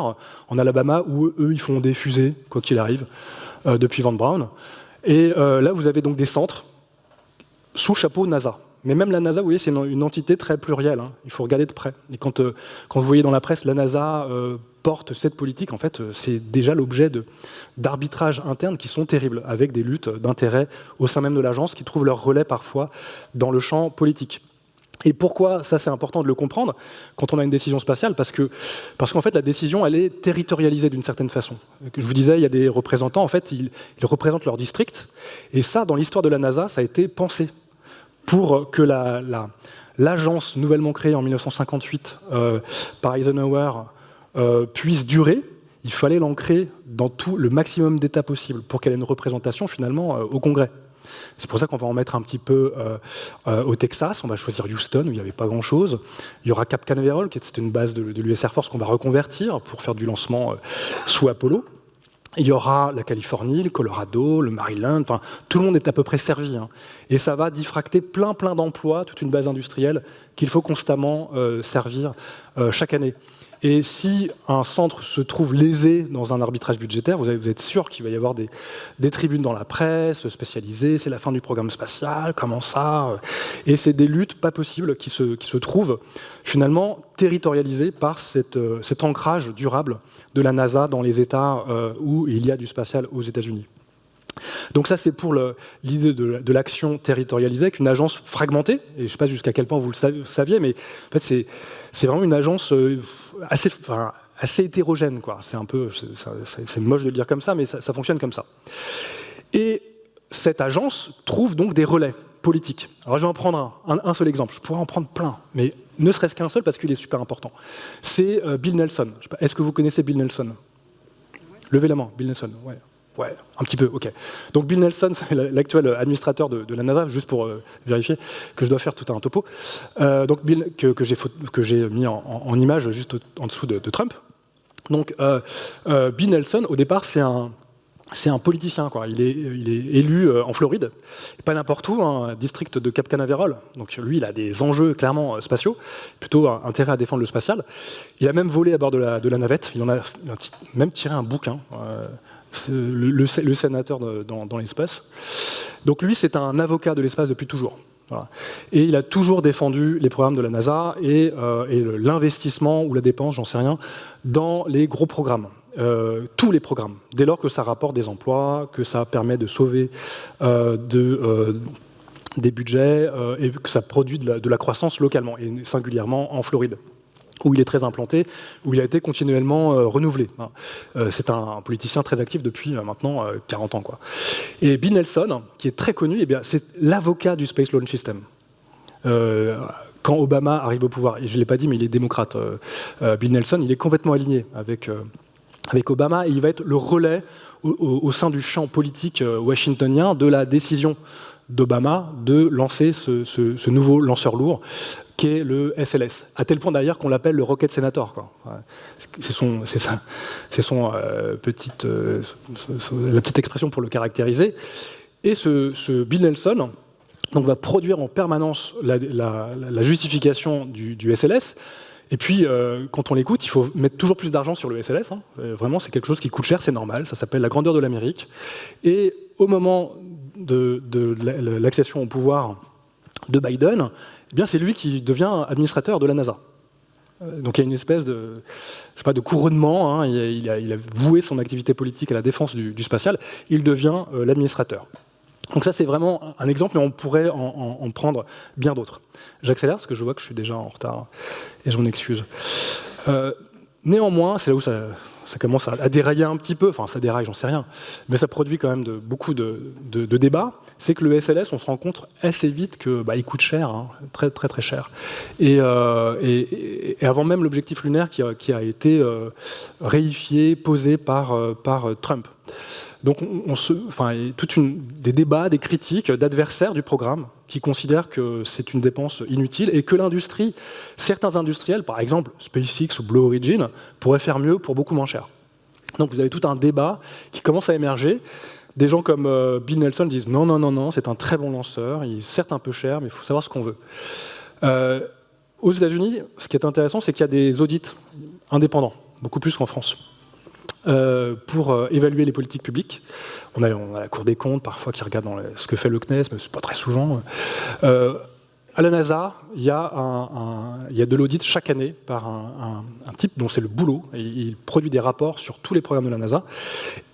en Alabama, où eux, ils font des fusées, quoi qu'il arrive, depuis Van Braun. Et là, vous avez donc des centres sous chapeau NASA. Mais même la NASA, vous voyez, c'est une entité très plurielle. Il faut regarder de près. Et quand vous voyez dans la presse, la NASA porte cette politique, en fait, c'est déjà l'objet d'arbitrages internes qui sont terribles, avec des luttes d'intérêts au sein même de l'agence qui trouvent leur relais parfois dans le champ politique. Et pourquoi ça c'est important de le comprendre quand on a une décision spatiale? Parce qu'en fait la décision elle est territorialisée d'une certaine façon. Je vous disais, il y a des représentants, en fait ils représentent leur district, et ça dans l'histoire de la NASA ça a été pensé pour que l'agence nouvellement créée en 1958 par Eisenhower puisse durer. Il fallait l'ancrer dans tout le maximum d'États possibles pour qu'elle ait une représentation finalement au Congrès. C'est pour ça qu'on va en mettre un petit peu au Texas. On va choisir Houston, où il n'y avait pas grand-chose. Il y aura Cap Canaveral, qui était une base de l'US Air Force qu'on va reconvertir pour faire du lancement sous Apollo. Il y aura la Californie, le Colorado, le Maryland. Enfin, tout le monde est à peu près servi. Et ça va diffracter plein d'emplois, toute une base industrielle qu'il faut constamment servir chaque année. Et si un centre se trouve lésé dans un arbitrage budgétaire, vous êtes sûr qu'il va y avoir des tribunes dans la presse spécialisées, c'est la fin du programme spatial, comment ça? Et c'est des luttes pas possibles qui se trouvent finalement territorialisées par cet ancrage durable de la NASA dans les États où il y a du spatial aux États-Unis. Donc ça, c'est pour l'idée de l'action territorialisée, avec une agence fragmentée, et je ne sais pas jusqu'à quel point vous le saviez, mais en fait, c'est vraiment une agence assez hétérogène, quoi. C'est moche de le dire comme ça, mais ça fonctionne comme ça. Et cette agence trouve donc des relais politiques. Alors je vais en prendre un seul exemple, je pourrais en prendre plein, mais ne serait-ce qu'un seul parce qu'il est super important. C'est Bill Nelson. Est-ce que vous connaissez Bill Nelson? Levez la main, Bill Nelson, ouais. Ouais, un petit peu, ok. Donc Bill Nelson, c'est l'actuel administrateur de la NASA, juste pour vérifier que je dois faire tout un topo. Donc Bill, que j'ai mis en image juste en dessous de Trump. Donc Bill Nelson, au départ, c'est un c'est un politicien, quoi. Il est élu en Floride, pas n'importe où, un district de Cap Canaveral. Donc lui, il a des enjeux clairement spatiaux, plutôt intérêt à défendre le spatial. Il a même volé à bord de la navette, il en a même tiré un bouquin, le sénateur dans l'espace. Donc lui, c'est un avocat de l'espace depuis toujours. Voilà. Et il a toujours défendu les programmes de la NASA et l'investissement ou la dépense, j'en sais rien, dans les gros programmes. Tous les programmes, dès lors que ça rapporte des emplois, que ça permet de sauver des budgets et que ça produit de la croissance localement, et singulièrement en Floride, où il est très implanté, où il a été continuellement renouvelé. C'est un politicien très actif depuis maintenant 40 ans, quoi. Et Bill Nelson, qui est très connu, eh bien, c'est l'avocat du Space Launch System. Quand Obama arrive au pouvoir, et je ne l'ai pas dit, mais il est démocrate, Bill Nelson, il est complètement aligné avec Obama, et il va être le relais au sein du champ politique washingtonien de la décision d'Obama de lancer ce nouveau lanceur lourd qui est le SLS, à tel point d'ailleurs qu'on l'appelle le Rocket Senator, quoi. C'est la petite expression pour le caractériser. Et ce Bill Nelson donc, va produire en permanence la justification du SLS. Et puis, quand on l'écoute, il faut mettre toujours plus d'argent sur le SLS. Vraiment, c'est quelque chose qui coûte cher, c'est normal. Ça s'appelle la grandeur de l'Amérique. Et au moment de l'accession au pouvoir de Biden, eh bien, c'est lui qui devient administrateur de la NASA. Donc il y a une espèce de couronnement. Il a voué son activité politique à la défense du spatial. Il devient l'administrateur. Donc ça, c'est vraiment un exemple, mais on pourrait en prendre bien d'autres. J'accélère, parce que je vois que je suis déjà en retard, et je m'en excuse. Néanmoins, c'est là où ça commence à dérailler un petit peu, enfin ça déraille, j'en sais rien, mais ça produit quand même beaucoup de débats. C'est que le SLS, on se rend compte assez vite qu'il coûte cher, très très très cher. Et avant même l'objectif lunaire qui a été réifié, posé par Trump. Donc, des débats, des critiques d'adversaires du programme qui considèrent que c'est une dépense inutile et que certains industriels, par exemple SpaceX ou Blue Origin, pourraient faire mieux pour beaucoup moins cher. Donc, vous avez tout un débat qui commence à émerger. Des gens comme Bill Nelson disent non, c'est un très bon lanceur, il est certes un peu cher, mais il faut savoir ce qu'on veut. Aux États-Unis, ce qui est intéressant, c'est qu'il y a des audits indépendants, beaucoup plus qu'en France. Pour évaluer les politiques publiques. On a la Cour des comptes, parfois, qui regarde ce que fait le CNES, mais ce n'est pas très souvent. À la NASA, il y a de l'audit chaque année par un type dont c'est le boulot. Et il produit des rapports sur tous les programmes de la NASA.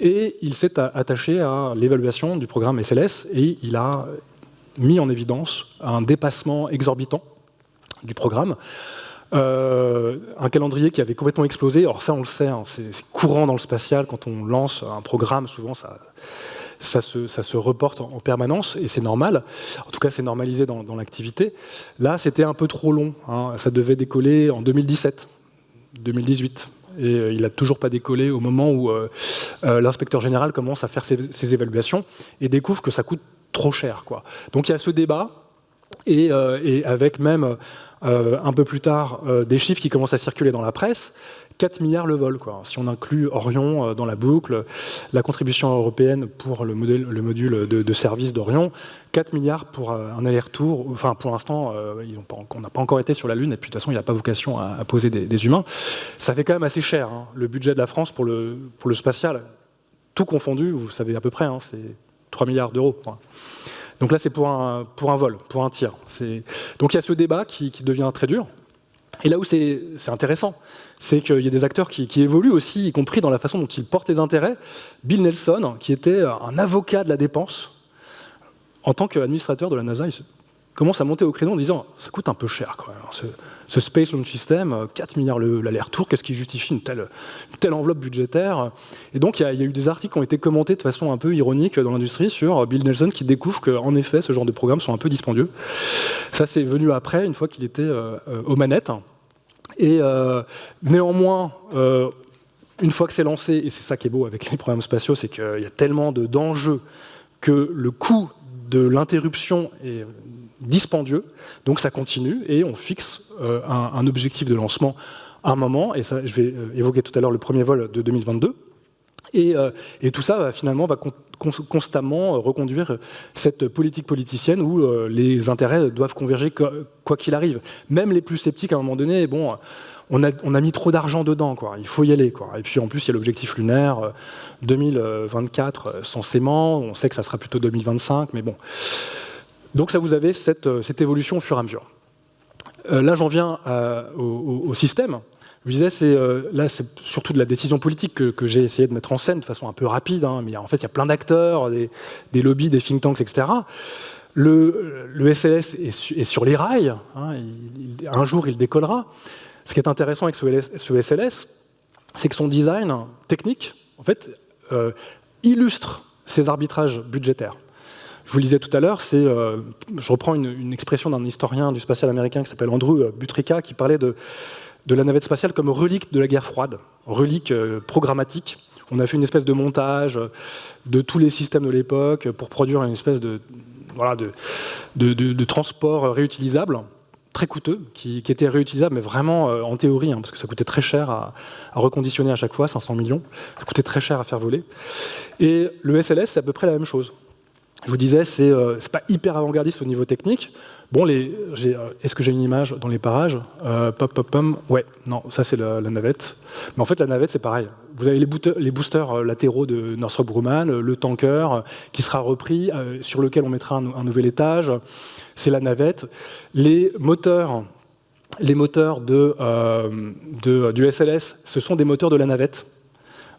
Et il s'est attaché à l'évaluation du programme SLS et il a mis en évidence un dépassement exorbitant du programme. Un calendrier qui avait complètement explosé. Alors ça, on le sait, c'est courant dans le spatial. Quand on lance un programme, souvent, ça se reporte en permanence, et c'est normal. En tout cas, c'est normalisé dans l'activité. Là, c'était un peu trop long. Ça devait décoller en 2017, 2018. Et il n'a toujours pas décollé au moment où l'inspecteur général commence à faire ses évaluations et découvre que ça coûte trop cher, quoi. Donc il y a ce débat, et avec même... un peu plus tard, des chiffres qui commencent à circuler dans la presse, 4 milliards le vol, quoi. Si on inclut Orion dans la boucle, la contribution européenne pour le module de service d'Orion, 4 milliards pour un aller-retour. Enfin, pour l'instant, on n'a pas encore été sur la Lune, et puis de toute façon, il n'a pas vocation à poser des humains. Ça fait quand même assez cher, le budget de la France pour le spatial. Tout confondu, vous savez à peu près, c'est 3 milliards d'euros. Donc là, c'est pour un vol, pour un tir. Donc il y a ce débat qui devient très dur. Et là où c'est intéressant, c'est qu'il y a des acteurs qui évoluent aussi, y compris dans la façon dont ils portent les intérêts. Bill Nelson, qui était un avocat de la dépense, en tant qu'administrateur de la NASA, il commence à monter au créneau en disant « ça coûte un peu cher, quand même, ce Space Launch System, 4 milliards l'aller-retour, qu'est-ce qui justifie une telle enveloppe budgétaire ?» Et donc, il y a eu des articles qui ont été commentés de façon un peu ironique dans l'industrie sur Bill Nelson qui découvre qu'en effet, ce genre de programmes sont un peu dispendieux. Ça, c'est venu après, une fois qu'il était aux manettes. Et néanmoins, une fois que c'est lancé, et c'est ça qui est beau avec les programmes spatiaux, c'est qu'il y a tellement d'enjeux que le coût de l'interruption est dispendieux, donc ça continue, et on fixe un objectif de lancement à un moment, et ça, je vais évoquer tout à l'heure le premier vol de 2022, Et tout ça, finalement, va constamment reconduire cette politique politicienne où les intérêts doivent converger quoi qu'il arrive. Même les plus sceptiques, à un moment donné, bon, on a mis trop d'argent dedans, quoi. Il faut y aller, quoi. Et puis en plus, il y a l'objectif lunaire 2024 censément. On sait que ça sera plutôt 2025, mais bon. Donc ça, vous avez cette évolution au fur et à mesure. Là, j'en viens au système. Je disais, là, c'est surtout de la décision politique que j'ai essayé de mettre en scène de façon un peu rapide, hein, mais en fait, il y a plein d'acteurs, des lobbies, des think tanks, etc. Le SLS est sur les rails, hein, un jour, il décollera. Ce qui est intéressant avec ce SLS, c'est que son design technique, en fait, illustre ces arbitrages budgétaires. Je vous le disais tout à l'heure, je reprends une expression d'un historien du spatial américain qui s'appelle Andrew Butryka, qui parlait de la navette spatiale comme relique de la guerre froide, relique programmatique. On a fait une espèce de montage de tous les systèmes de l'époque pour produire une espèce de transport réutilisable, très coûteux, qui était réutilisable, mais vraiment en théorie, hein, parce que ça coûtait très cher à reconditionner à chaque fois, 500 millions, ça coûtait très cher à faire voler. Et le SLS, c'est à peu près la même chose. Je vous disais, c'est pas hyper avant-gardiste au niveau technique. Bon, est-ce que j'ai une image dans les parages? Ouais, non, ça c'est la navette. Mais en fait, la navette, c'est pareil. Vous avez les boosters latéraux de Northrop Grumman, le tanker qui sera repris, sur lequel on mettra un nouvel étage. C'est la navette. Les moteurs du SLS, ce sont des moteurs de la navette.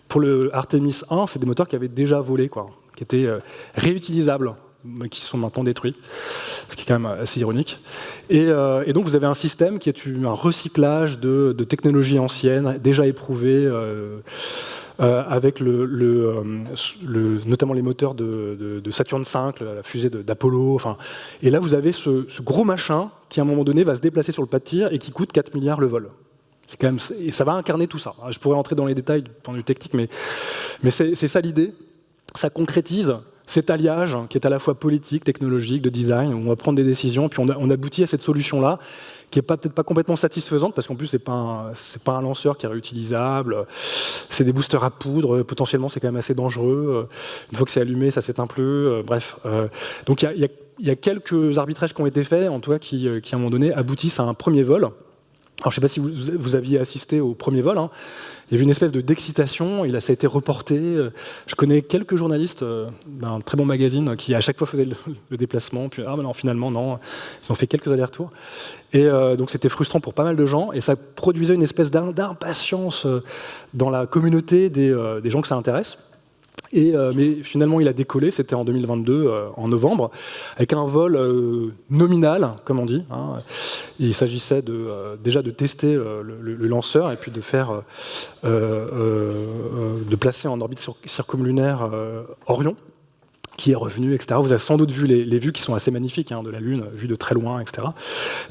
Pour le Artemis 1, c'est des moteurs qui avaient déjà volé, quoi, qui étaient réutilisables, mais qui sont maintenant détruits, ce qui est quand même assez ironique. Et donc vous avez un système qui est un recyclage de technologies anciennes, déjà éprouvées, avec notamment les moteurs de Saturn V, la fusée d'Apollo. Enfin, et là, vous avez ce gros machin qui, à un moment donné, va se déplacer sur le pas de tir et qui coûte 4 milliards le vol. Quand même, et ça va incarner tout ça. Je pourrais entrer dans les détails du point de vue technique, mais c'est ça l'idée. Ça concrétise cet alliage qui est à la fois politique, technologique, de design, où on va prendre des décisions, puis on aboutit à cette solution-là, qui n'est peut-être pas complètement satisfaisante, parce qu'en plus, c'est pas un lanceur qui est réutilisable, c'est des boosters à poudre, potentiellement, c'est quand même assez dangereux. Une fois que c'est allumé, ça s'éteint plus, bref. Donc il y a quelques arbitrages qui ont été faits, en tout cas, qui à un moment donné, aboutissent à un premier vol. Alors, je ne sais pas si vous aviez assisté au premier vol. Hein. Il y avait une espèce d'excitation, ça a été reporté. Je connais quelques journalistes d'un très bon magazine qui, à chaque fois, faisaient le déplacement. Puis, non, finalement, non. Ils ont fait quelques allers-retours. Et donc, c'était frustrant pour pas mal de gens. Et ça produisait une espèce d'impatience dans la communauté des gens que ça intéresse. Mais finalement, il a décollé, c'était en 2022, en novembre, avec un vol nominal, comme on dit. Hein. Il s'agissait déjà de tester le lanceur et puis de placer en orbite circumlunaire Orion, qui est revenu, etc. Vous avez sans doute vu les vues qui sont assez magnifiques, hein, de la Lune, vues de très loin, etc.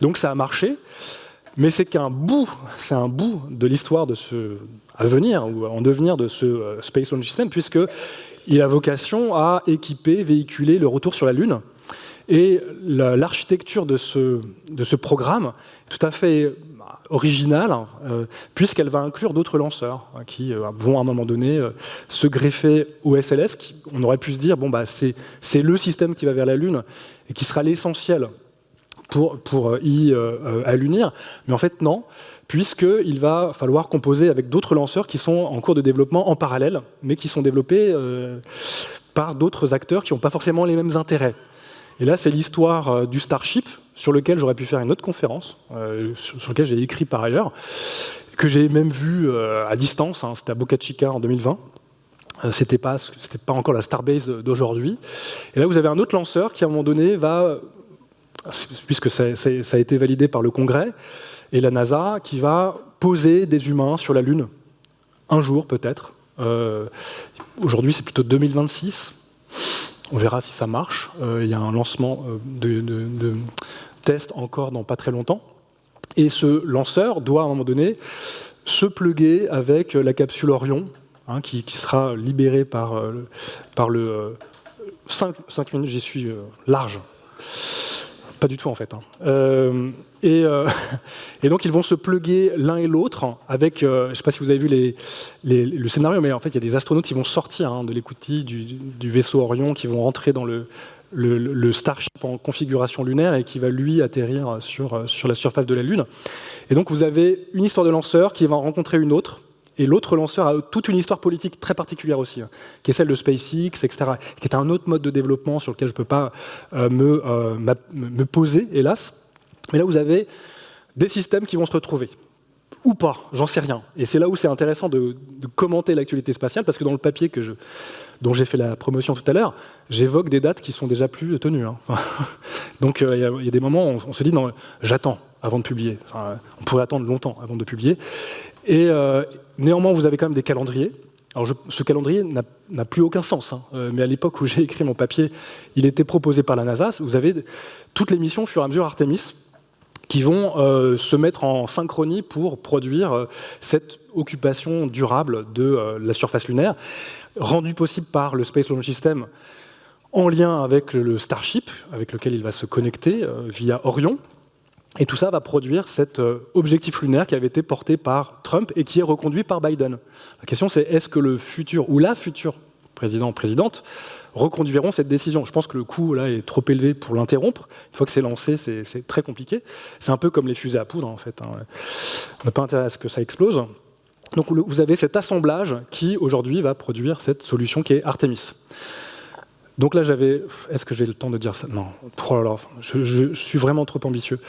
Donc ça a marché. Mais c'est un bout de l'histoire à venir ou en devenir de ce Space Launch System, puisqu'il a vocation à équiper, véhiculer le retour sur la Lune. Et l'architecture de ce programme est tout à fait originale, puisqu'elle va inclure d'autres lanceurs qui vont à un moment donné se greffer au SLS. On aurait pu se dire, c'est le système qui va vers la Lune et qui sera l'essentiel pour y allunir, mais en fait non, puisqu'il va falloir composer avec d'autres lanceurs qui sont en cours de développement en parallèle, mais qui sont développés par d'autres acteurs qui n'ont pas forcément les mêmes intérêts. Et là, c'est l'histoire du Starship, sur lequel j'aurais pu faire une autre conférence, sur lequel j'ai écrit par ailleurs, que j'ai même vu à distance, hein, c'était à Boca Chica en 2020. C'était pas encore la Starbase d'aujourd'hui. Et là, vous avez un autre lanceur qui, à un moment donné, va... puisque ça a été validé par le Congrès et la NASA, qui va poser des humains sur la Lune, un jour peut-être. Aujourd'hui, c'est plutôt 2026. On verra si ça marche. Il y a un lancement de test encore dans pas très longtemps. Et ce lanceur doit, à un moment donné, se pluguer avec la capsule Orion, hein, qui sera libérée par le 5 minutes, j'y suis large. Pas du tout en fait. Hein. Et Et donc ils vont se plugger l'un et l'autre avec, je ne sais pas si vous avez vu le scénario, mais en fait il y a des astronautes qui vont sortir de l'écoutille du vaisseau Orion, qui vont rentrer dans le Starship en configuration lunaire et qui va lui atterrir sur la surface de la Lune. Et donc vous avez une histoire de lanceur qui va en rencontrer une autre, et l'autre lanceur a toute une histoire politique très particulière aussi, qui est celle de SpaceX, etc., qui est un autre mode de développement sur lequel je ne peux pas me poser, hélas. Mais là, vous avez des systèmes qui vont se retrouver. Ou pas, j'en sais rien. Et c'est là où c'est intéressant de commenter l'actualité spatiale, parce que dans le papier dont j'ai fait la promotion tout à l'heure, j'évoque des dates qui sont déjà plus tenues. Donc il y a des moments où on se dit, non, j'attends avant de publier. On pourrait attendre longtemps avant de publier. Et néanmoins, vous avez quand même des calendriers. Alors ce calendrier n'a plus aucun sens, mais à l'époque où j'ai écrit mon papier, il était proposé par la NASA. Vous avez toutes les missions, au fur et à mesure, Artemis, qui vont se mettre en synchronie pour produire cette occupation durable de la surface lunaire, rendue possible par le Space Launch System en lien avec le Starship, avec lequel il va se connecter via Orion. Et tout ça va produire cet objectif lunaire qui avait été porté par Trump et qui est reconduit par Biden. La question, c'est est-ce que le futur ou la future président ou présidente reconduiront cette décision? Je pense que le coût là est trop élevé pour l'interrompre. Une fois que c'est lancé, c'est très compliqué. C'est un peu comme les fusées à poudre, en fait. On n'a pas intérêt à ce que ça explose. Donc vous avez cet assemblage qui, aujourd'hui, va produire cette solution qui est Artemis. Donc là, est-ce que j'ai le temps de dire ça? Non, oh là là, je suis vraiment trop ambitieux.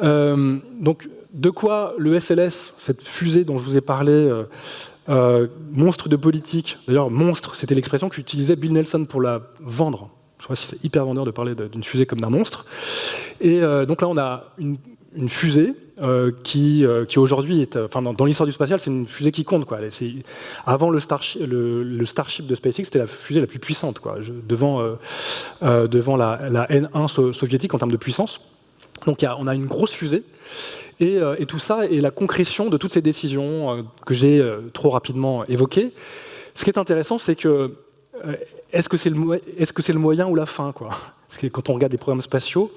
Donc, de quoi le SLS, cette fusée dont je vous ai parlé, monstre de politique, d'ailleurs, monstre, c'était l'expression qu'utilisait Bill Nelson pour la vendre. Je crois que c'est hyper vendeur de parler d'une fusée comme d'un monstre. Et donc là, on a une fusée qui aujourd'hui est, dans l'histoire du spatial, c'est une fusée qui compte, quoi. Avant le Starship de SpaceX, c'était la fusée la plus puissante, quoi, devant la N1 soviétique en termes de puissance. Donc on a une grosse fusée, et tout ça est la concrétion de toutes ces décisions que j'ai trop rapidement évoquées. Ce qui est intéressant, c'est que est-ce que c'est le moyen ou la fin, quoi? Parce que quand on regarde les programmes spatiaux,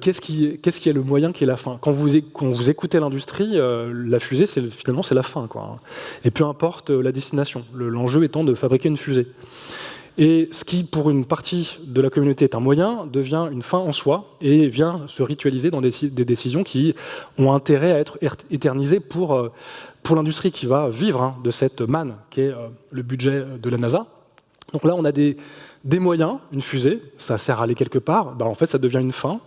qu'est-ce qui est le moyen qui est la fin? Quand vous écoutez l'industrie, la fusée, finalement, c'est la fin, quoi. Et peu importe la destination, l'enjeu étant de fabriquer une fusée. Et ce qui, pour une partie de la communauté, est un moyen, devient une fin en soi et vient se ritualiser dans des décisions qui ont intérêt à être éternisées pour l'industrie qui va vivre de cette manne qui est le budget de la NASA. Donc là, on a des moyens, une fusée, ça sert à aller quelque part, en fait ça devient une fin.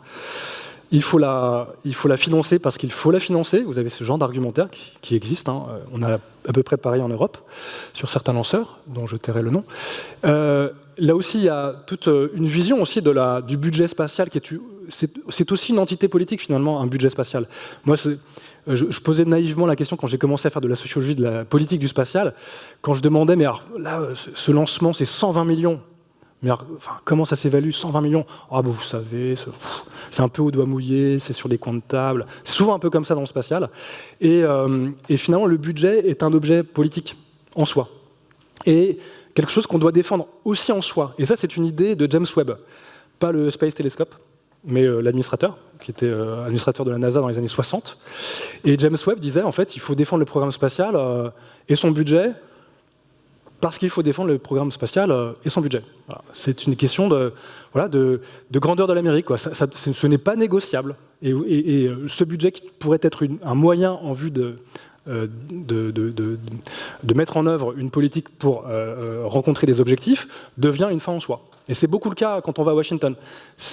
Il faut la financer parce qu'il faut la financer. Vous avez ce genre d'argumentaire qui existe. On a à peu près pareil en Europe, sur certains lanceurs, dont je tairai le nom. Là aussi, il y a toute une vision aussi du budget spatial. C'est aussi une entité politique, finalement, un budget spatial. Moi, je posais naïvement la question quand j'ai commencé à faire de la sociologie de la politique du spatial, quand je demandais, mais alors, là, ce lancement, c'est 120 millions. Mais comment ça s'évalue? 120 millions. Vous savez, c'est un peu au doigt mouillé, c'est sur des comptes tables. C'est souvent un peu comme ça dans le spatial. Et finalement, le budget est un objet politique en soi. Et quelque chose qu'on doit défendre aussi en soi. Et ça, c'est une idée de James Webb. Pas le Space Telescope, mais l'administrateur, qui était administrateur de la NASA dans les années 60. Et James Webb disait, en fait, il faut défendre le programme spatial et son budget, parce qu'il faut défendre le programme spatial et son budget. Voilà. C'est une question de grandeur de l'Amérique, quoi. Ce n'est pas négociable. Et ce budget qui pourrait être un moyen en vue de mettre en œuvre une politique pour rencontrer des objectifs devient une fin en soi. Et c'est beaucoup le cas quand on va à Washington.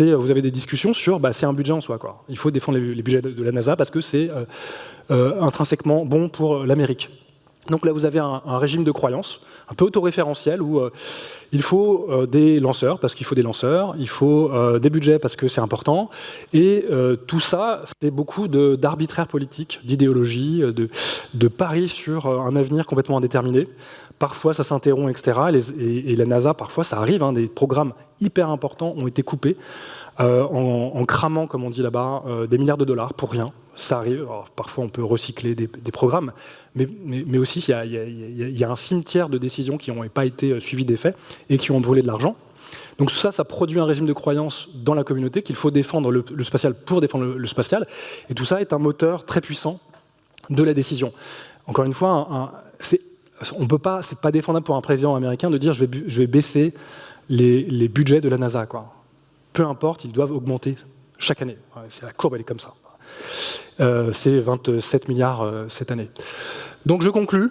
Vous avez des discussions sur c'est un budget en soi, quoi. Il faut défendre les budgets de la NASA parce que c'est intrinsèquement bon pour l'Amérique. Donc là, vous avez un régime de croyance un peu autoréférentiel où il faut des lanceurs parce qu'il faut des lanceurs, il faut des budgets parce que c'est important, et tout ça, c'est beaucoup d'arbitraire politique, d'idéologie, de paris sur un avenir complètement indéterminé. Parfois, ça s'interrompt, etc. Et la NASA, parfois, ça arrive, des programmes hyper importants ont été coupés en cramant, comme on dit là-bas, des milliards de dollars pour rien. Ça arrive. Alors, parfois, on peut recycler des programmes, mais aussi, il y a un cimetière de décisions qui n'ont pas été suivies d'effets et qui ont brûlé de l'argent. Donc ça produit un régime de croyance dans la communauté qu'il faut défendre le spatial pour défendre le spatial. Et tout ça est un moteur très puissant de la décision. Encore une fois, c'est pas défendable pour un président américain de dire je vais baisser les budgets de la NASA, quoi. Peu importe, ils doivent augmenter chaque année. La courbe, elle est comme ça. C'est 27 milliards cette année. Donc je conclus,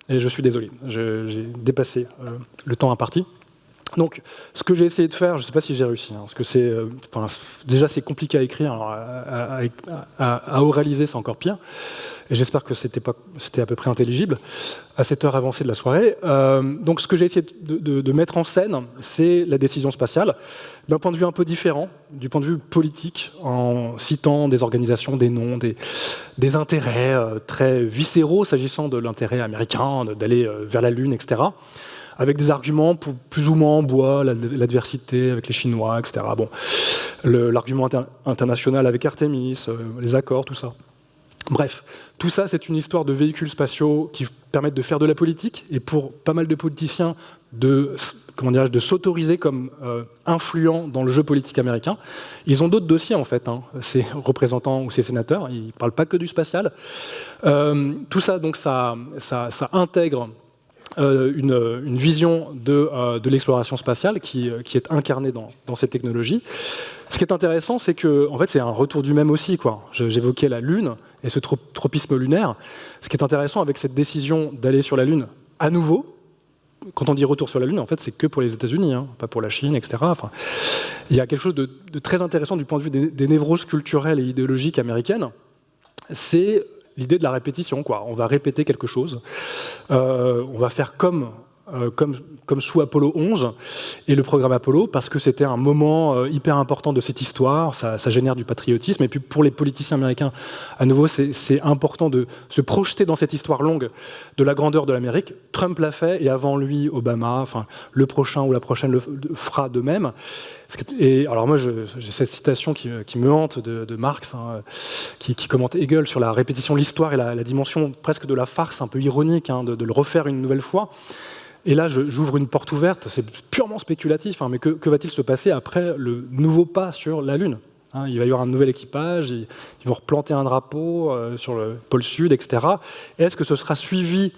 et je suis désolé, j'ai dépassé le temps imparti. Donc, ce que j'ai essayé de faire, je ne sais pas si j'ai réussi, parce que déjà c'est compliqué à écrire, alors à oraliser c'est encore pire, et j'espère que c'était à peu près intelligible à cette heure avancée de la soirée. Donc, ce que j'ai essayé de mettre en scène, c'est la décision spatiale, d'un point de vue un peu différent, du point de vue politique, en citant des organisations, des noms, des intérêts très viscéraux, s'agissant de l'intérêt américain, d'aller vers la Lune, etc., avec des arguments plus ou moins en bois, l'adversité avec les Chinois, etc. Bon, l'argument international avec Artemis, les accords, tout ça. Bref, tout ça, c'est une histoire de véhicules spatiaux qui permettent de faire de la politique, et pour pas mal de politiciens, de s'autoriser comme influents dans le jeu politique américain. Ils ont d'autres dossiers, en fait, ces représentants ou ces sénateurs, ils ne parlent pas que du spatial. Tout ça, donc, ça intègre une vision de l'exploration spatiale qui est incarnée dans cette technologie. Ce qui est intéressant, c'est que en fait, c'est un retour du même aussi, quoi. J'évoquais la Lune et ce tropisme lunaire. Ce qui est intéressant avec cette décision d'aller sur la Lune à nouveau, quand on dit retour sur la Lune, en fait, c'est que pour les États-Unis, pas pour la Chine, etc. Enfin, il y a quelque chose de très intéressant du point de vue des névroses culturelles et idéologiques américaines. C'est l'idée de la répétition, quoi. On va répéter quelque chose. On va faire comme sous Apollo 11 et le programme Apollo, parce que c'était un moment hyper important de cette histoire, ça génère du patriotisme. Et puis pour les politiciens américains, à nouveau, c'est important de se projeter dans cette histoire longue de la grandeur de l'Amérique. Trump l'a fait, et avant lui, Obama, enfin, le prochain ou la prochaine le fera de même. Et alors moi, j'ai cette citation qui me hante de Marx, qui commente Hegel sur la répétition de l'histoire et la dimension presque de la farce, un peu ironique, de le refaire une nouvelle fois. Et là, j'ouvre une porte ouverte, c'est purement spéculatif, mais que va-t-il se passer après le nouveau pas sur la Lune ? Il va y avoir un nouvel équipage, ils vont replanter un drapeau sur le pôle Sud, etc. Est-ce que ce sera suivi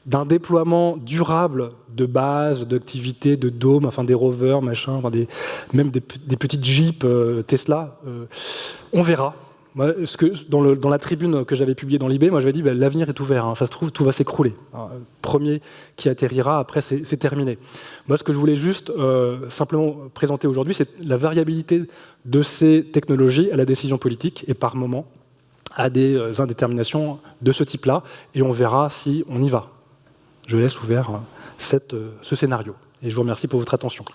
d'un déploiement durable de bases, d'activités, de dômes, enfin des rovers, machin, même des petites jeeps Tesla, on verra. Moi, dans la tribune que j'avais publiée dans l'IB, moi j'avais dit l'avenir est ouvert, ça se trouve tout va s'écrouler. Premier qui atterrira, après c'est terminé. Moi ce que je voulais juste simplement présenter aujourd'hui, c'est la variabilité de ces technologies à la décision politique et par moment à des indéterminations de ce type-là, et on verra si on y va. Je laisse ouvert ce scénario. Et je vous remercie pour votre attention.